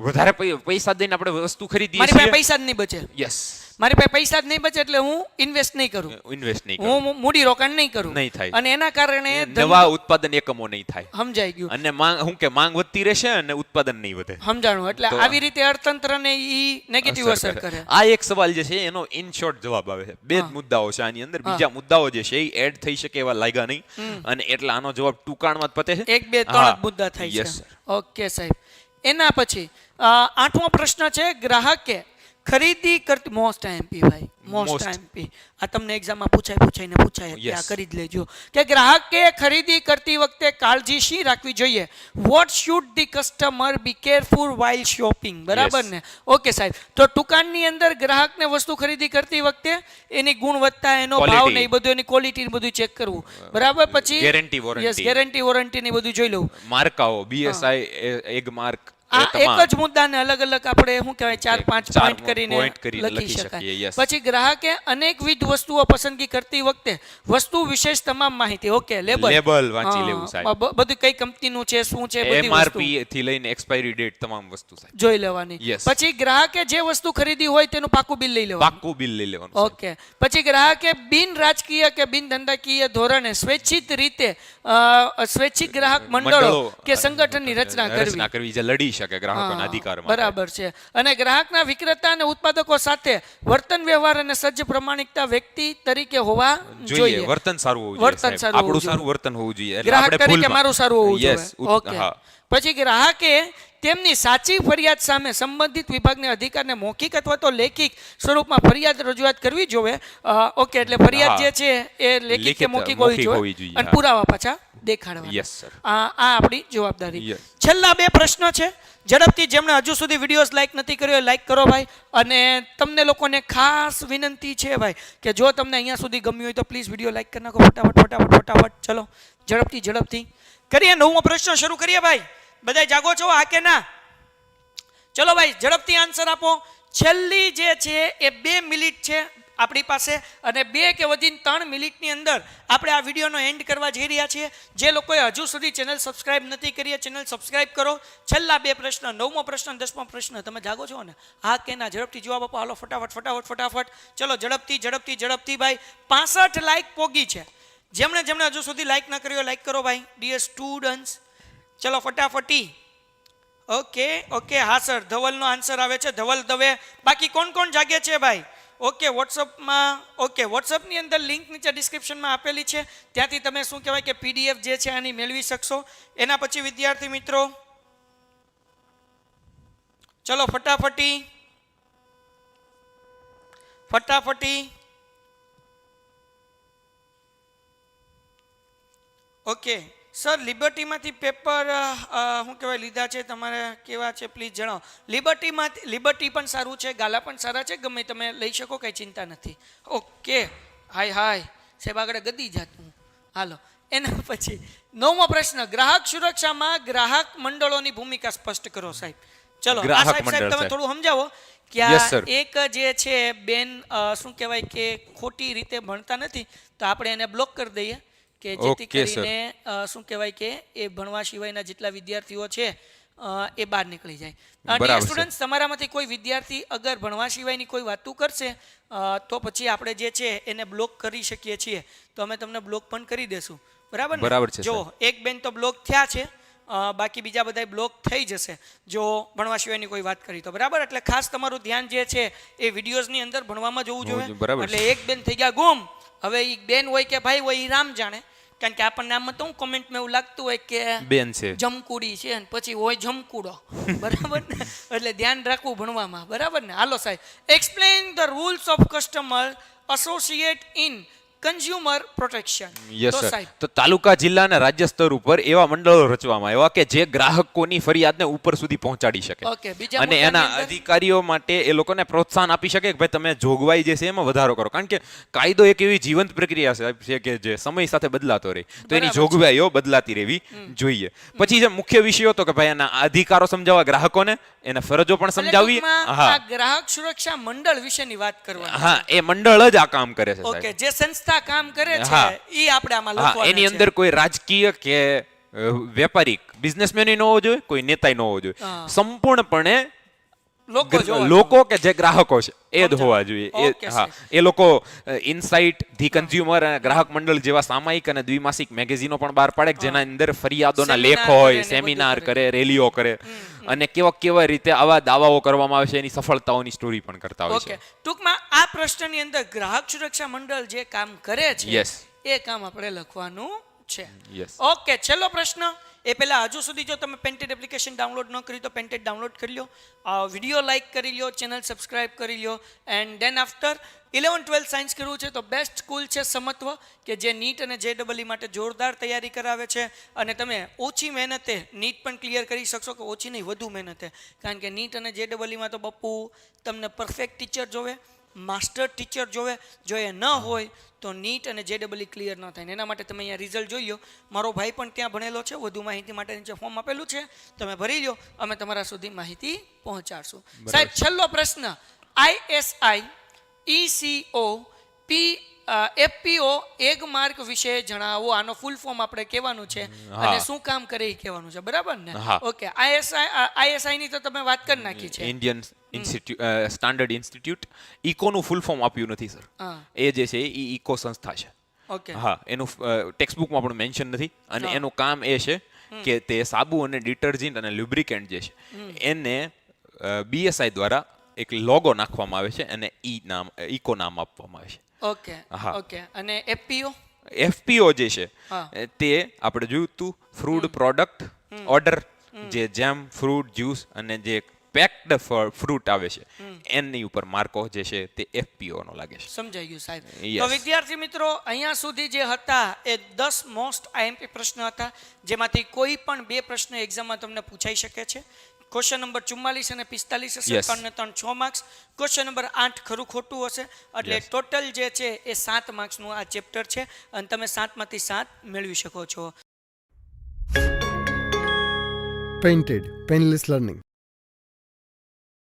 વધારે પૈસા દઈને આપણે વસ્તુ ખરીદીએ, મારી પાસે પૈસા જ નહીં બચે. યસ, મારી પાસે પૈસા જ નહીં બચે એટલે હું ઇન્વેસ્ટ નહીં કરું, હું મૂડી રોકાણ નહીં કરું, નહીં થાય અને એના કારણે નવા ઉત્પાદન એકમો નહીં થાય. સમજાઈ ગયું? અને માંગ વધતી રહેશે અને ઉત્પાદન નહીં વધે. સમજાણું? એટલે આવી રીતે અર્થતંત્રને ઈ નેગેટિવ અસર કરે. આ એક સવાલ જે છે એનો ઇન શોર્ટ જવાબ આવે છે. 2 જ મુદ્દાઓ છે આની અંદર, બીજા મુદ્દાઓ જે છે એ એડ થઈ શકે એવા લાગ્યા નહીં અને એટલે આનો જવાબ ટૂંકાણમાં જ પતે છે. 1, 2, 3 મુદ્દા થાય છે. ઓકે સાહેબ. એના પછી 8મો પ્રશ્ન છે, ગ્રાહકે ખરીદી કરતી મોસ્ટ આઈએમપી ભાઈ, મોસ્ટ આઈએમપી આ તમને એક્ઝામમાં પૂછાય કે આ કરી જ લેજો કે ગ્રાહકે ખરીદી કરતી વખતે કાળજી શી રાખવી જોઈએ? What should the customer be careful while shopping? બરાબર ને? ઓકે સાહેબ. તો દુકાનની અંદર ગ્રાહકને વસ્તુ ખરીદી કરતી વખતે એની ગુણવત્તા, એનો ભાવ ને એ બધું, એની ક્વોલિટી બધું ચેક કરવું. બરાબર. પછી ગેરંટી વોરંટી ને બધું જોઈ લેવું. માર્કાઓ BSI એગ માર્ક, આ એક જ મુદ્દાને અલગ અલગ આપણે શું કહેવાય 4-5 પોઈન્ટ કરીને લખી શકાય. પછી ગ્રાહકે અનેકવિધ વસ્તુઓ પસંદગી કરતી વખતે વસ્તુ વિશેષ તમામ માહિતી, ઓકે, લેબલ વાંચી લેવું સાહેબ, બધું કઈ કંપનીનું છે, શું છે, બધી MRP થી લઈને એક્સપાયરી ડેટ તમામ વસ્તુ સાહેબ જોઈ લેવાની. પછી ગ્રાહકે જે વસ્તુ ખરીદી હોય તેનું પાકું બિલ લઈ લેવાનું. ઓકે. પછી ગ્રાહકે બિન રાજકીય કે બિન ધંધાકીય ધોરણે સ્વૈચ્છિક રીતે સ્વૈચ્છિક ગ્રાહક મંડળો કે સંગઠનની રચના કરવી, જે લડી શકે શકે ગ્રાહકોના હા, અધિકાર માટે. બરાબર છે. અને ગ્રાહકના વિક્રેતા અને ઉત્પાદકો સાથે વર્તન વ્યવહાર અને સજ્જ પ્રમાણિકતા વ્યક્તિ તરીકે હોવા જોઈએ. વર્તન સારું હોવું જોઈએ. વર્તન સાહેબ. સારું આપણું હોવું સારું જોઈએ. વર્તન હોવું જોઈએ. એટલે ગ્રાહક આપણે તરીકે ભૂલમાં- મારું સારું હોવું Yes, જોઈએ. ઓકે. હા. પછી ગ્રાહકે તેમની સાચી ફરિયાદ સામે સંબંધિત વિભાગને અધિકારને મૌખિક અથવા તો લેખિત સ્વરૂપમાં ફરિયાદ રજૂઆત કરવી જોઈએ. ઓકે, એટલે ફરિયાદ હા. જે છે એ લેખિત કે લેખિત, મૌખિક મૌખિક હોવી હોવી જોઈએ જોઈએ, અને હા. પુરાવા પાછા દેખાડવાના. Yes, sir. આ આપણી જવાબદારી. Yes. છેલ્લા 2 પ્રશ્નો છે. ઝડપથી જેમણે હજુ સુધી વિડીયોઝ લાઈક નથી કર્યો એ લાઈક કરો ભાઈ. અને તમને લોકોને ખાસ વિનંતી છે ભાઈ કે જો તમને અહીંયા સુધી ગમ્યું હોય તો પ્લીઝ વિડીયો લાઈક કરી નાખો ફટાફટ. ચલો ઝડપથી કરીએ. 9મો પ્રશ્ન શરૂ કરીએ ભાઈ. બધાય જાગો છો? હા કે ના? ચલો ભાઈ ઝડપથી આન્સર આપો. છેલ્લી જે છે એ 2 મિનિટ છે આપણી પાસે અને 2 કે વધીને 3 મિનિટની અંદર આપણે આ વિડીયોનો એન્ડ કરવા જઈ રહ્યા છીએ. જે લોકોએ હજુ સુધી ચેનલ સબસ્ક્રાઇબ નથી કરી ચેનલ સબસ્ક્રાઇબ કરો. છેલ્લા 2 પ્રશ્ન, 9મો પ્રશ્ન, 10મો પ્રશ્ન. તમે જાગો છો ને? હા કે ના? ઝડપથી જવાબ આપો. હાલો ફટાફટ. ચલો ઝડપથી ભાઈ. 65 લાઈક પોગી છે. જેમણે હજુ સુધી લાઈક ન કર્યો લાઈક કરો ભાઈ. ડિયર સ્ટુડન્ટ્સ, ચલો ફટાફટી. ઓકે હા સર, ધવલનો આન્સર આવે છે. ધવલ દવે. બાકી કોણ જાગે છે ભાઈ? ઓકે, વોટ્સઅપમાં. ઓકે, વોટ્સઅપની અંદર લિંક નીચે ડિસ્ક્રિપ્શનમાં આપેલી છે. ત્યાંથી તમે શું કહેવાય કે PDF જે છે આની મેળવી શકશો. એના પછી વિદ્યાર્થી મિત્રો ચલો ફટાફટી. ઓકે સર, લિબર્ટીમાંથી પેપર શું કહેવાય લીધા છે તમારે, કેવા છે પ્લીઝ જણાવો. લિબર્ટી પણ સારું છે, ગાલા પણ સારા છે, ગમે તમે લઈ શકો, કંઈ ચિંતા નથી. ઓકે, હાય સાહેબ આગળ ગદી જાતું. હાલો, એના પછી 9મો પ્રશ્ન. ગ્રાહક સુરક્ષામાં ગ્રાહક મંડળોની ભૂમિકા સ્પષ્ટ કરો સાહેબ. ચલો આ સાહેબ તમે થોડું સમજાવો કે આ એક જે છે બેન શું કહેવાય કે ખોટી રીતે ભણતા નથી તો આપણે એને બ્લોક કરી દઈએ કે જેથી કરીને શું કહેવાય કે એ ભણવા સિવાયના જેટલા વિદ્યાર્થીઓ છે એ બહાર નીકળી જાય. અને સ્ટુડન્ટ્સ, તમારામાંથી કોઈ વિદ્યાર્થી અગર ભણવા સિવાયની કોઈ વાતો કરશે તો પછી આપણે જે છે એને બ્લોક કરી શકીએ છીએ. તો અમે તમને બ્લોક પણ કરી દેશું. બરાબર ને? જો એક બેન તો બ્લોક થયા છે, બાકી બીજા બધા બ્લોક થઈ જશે જો ભણવા સિવાયની કોઈ વાત કરી તો. બરાબર? એટલે ખાસ તમારું ધ્યાન જે છે એ વિડીયોઝની અંદર ભણવામાં જોવું જોઈએ. એટલે એક બેન થઈ ગયા ગુમ. હવે એ બેન હોય કે ભાઈ હોય એ રામ જાણે. કારણ કે આપણને આમાં તો કોમેન્ટમાં એવું લાગતું હોય કે બેન છે, જમકુડી છે અને પછી હોય જમકુડો. બરાબર ને? એટલે ધ્યાન રાખવું ભણવામાં. બરાબર ને? હાલો સાહેબ, explain the rules of customer associate in consumer protection. Yes sir. તો તાલુકા, જિલ્લા અને રાજ્ય સ્તર ઉપર એવા મંડળો રચવામાં આવ્યા કે જે ગ્રાહકોની ફરિયાદને ઉપર સુધી પહોંચાડી શકે અને એના અધિકારીઓ માટે એ લોકોને પ્રોત્સાહન આપી શકે કે ભાઈ તમે જોગવાઈ જે છે એમાં વધારો કરો. કારણ કે કાયદો એક એવી જીવંત પ્રક્રિયા છે કે જે સમય સાથે બદલાતો રહે, તો એની જોગવાઈઓ બદલાતી રહેવી જોઈએ. પછી જે મુખ્ય વિષયો તો કે ભાઈ એના અધિકારો સમજાવવા ગ્રાહકોને, એના ફરજો પણ સમજાવવી. હા, ગ્રાહક સુરક્ષા મંડળ વિશેની વાત કરવાની. હા, એ મંડળ જ આ કામ કરે છે. ઓકે, જે સંસ્થા કામ કરે છે ઈ આપણે આમાં લખવાનું છે. એની અંદર કોઈ રાજકીય કે વેપારી બિઝનેસમેન ન હોવો જોઈએ, કોઈ નેતા ન હોવો જોઈએ. સંપૂર્ણપણે લોકો કે જે ગ્રાહકો છે એ જ હોવા જોઈએ. એ લોકો ઇનસાઇટ, ધી કન્ઝ્યુમર અને ગ્રાહક મંડળ જેવા સામાયિક અને દ્વિમાસિક મેગેઝીનો પણ બહાર પાડે જેના અંદર ફરિયાદોના લેખો હોય, સેમિનાર કરે, રેલીઓ કરે અને કેવા રીતે આવા દાવાઓ કરવામાં આવે છે એની સફળતાઓની સ્ટોરી પણ કરતા હોય છે. ટૂંકમાં આ પ્રશ્નની અંદર ગ્રાહક સુરક્ષા મંડળ જે કામ કરે છે એ કામ આપણે લખવાનું છે. ઓકે, છેલ્લો પ્રશ્ન. એ પહેલા હજુ સુધી જો તમે પેન્ટેડ એપ્લિકેશન ડાઉનલોડ ન કરી તો પેન્ટેડ ડાઉનલોડ કરી લો, વિડીયો લાઈક કરી લો, ચેનલ સબસ્ક્રાઇબ કરી લો. એન્ડ ધેન આફ્ટર 11-12 સાયન્સ કરવું છે તો બેસ્ટ સ્કૂલ છે સમત્વ કે જે નીટ અને JEE માટે જોરદાર તૈયારી કરાવે છે. અને તમે ઓછી મહેનતે નીટ પણ ક્લિયર કરી શકશો, કે ઓછી નહીં વધુ મહેનતે. કારણ કે નીટ અને JEE તો બપ્પુ તમને પરફેક્ટ ટીચર જોવે, માસ્ટર ટીચર જોવે. જો એ ન હોય તો નીટ અને JEE ક્લિયર ન થાય. એના માટે તમે અહીંયા રિઝલ્ટ જોઈ લો. મારો ભાઈ પણ ત્યાં ભણેલો છે. વધુ માહિતી માટે નીચે ફોર્મ આપેલું છે, તમે ભરી લો, અમે તમારા સુધી માહિતી પહોંચાડશું. સાહેબ, છેલ્લો પ્રશ્ન. ISI ECO FPO egg mark વિશે જણાવો. આનો ફૂલ ફોર્મ આપણે કહેવાનું છે અને શું કામ કરે એ કહેવાનું છે. બરાબર ને? ઓકે, ISI ની તો તમે વાત કરી નાખી છે. Indian standard institute. ઇકોનું ફૂલ ફોર્મ આપ્યું નથી સર. એ જે છે એ ઇકો સંસ્થા છે. ઓકે, હા, એનું ટેક્સ્ટ બુકમાં પણ મેન્શન નથી અને એનું કામ એ છે કે તે સાબુ અને ડિટર્જન્ટ અને લ્યુબ્રિકેન્ટ જે છે એને BSI દ્વારા એક લોગો નાખવામાં આવે છે અને ઇકો નામ આપવામાં આવે છે. ઓકે હા. ઓકે અને FPO FPO જે છે હા. તે આપણે જોયું તું ફ્રૂટ પ્રોડક્ટ ઓર્ડર જે જેમ ફ્રૂટ જ્યુસ અને જે પેક્ડ ફ્રૂટ આવે છે એની ઉપર માર્કો જે છે તે FPO નો લાગે છે. સમજાઈ ગયું સાહેબ. Yes. તો વિદ્યાર્થી મિત્રો અહીંયા સુધી જે હતા એ 10 મોસ્ટ IMP પ્રશ્ન હતા, જેમાંથી કોઈ પણ 2 પ્રશ્ન એક્ઝામમાં તમને પૂછાઈ શકે છે. ક્વેશ્ચન નંબર 44 અને 45 હશે, Yes. 3 ને 3 6 માર્ક્સ. ક્વેશ્ચન નંબર 8 ખરું ખોટું હશે, એટલે Yes. ટોટલ જે છે એ 7 માર્ક્સનું આ ચેપ્ટર છે અને તમે 7 માંથી 7 મેળવી શકો છો. Painted Painless Learning.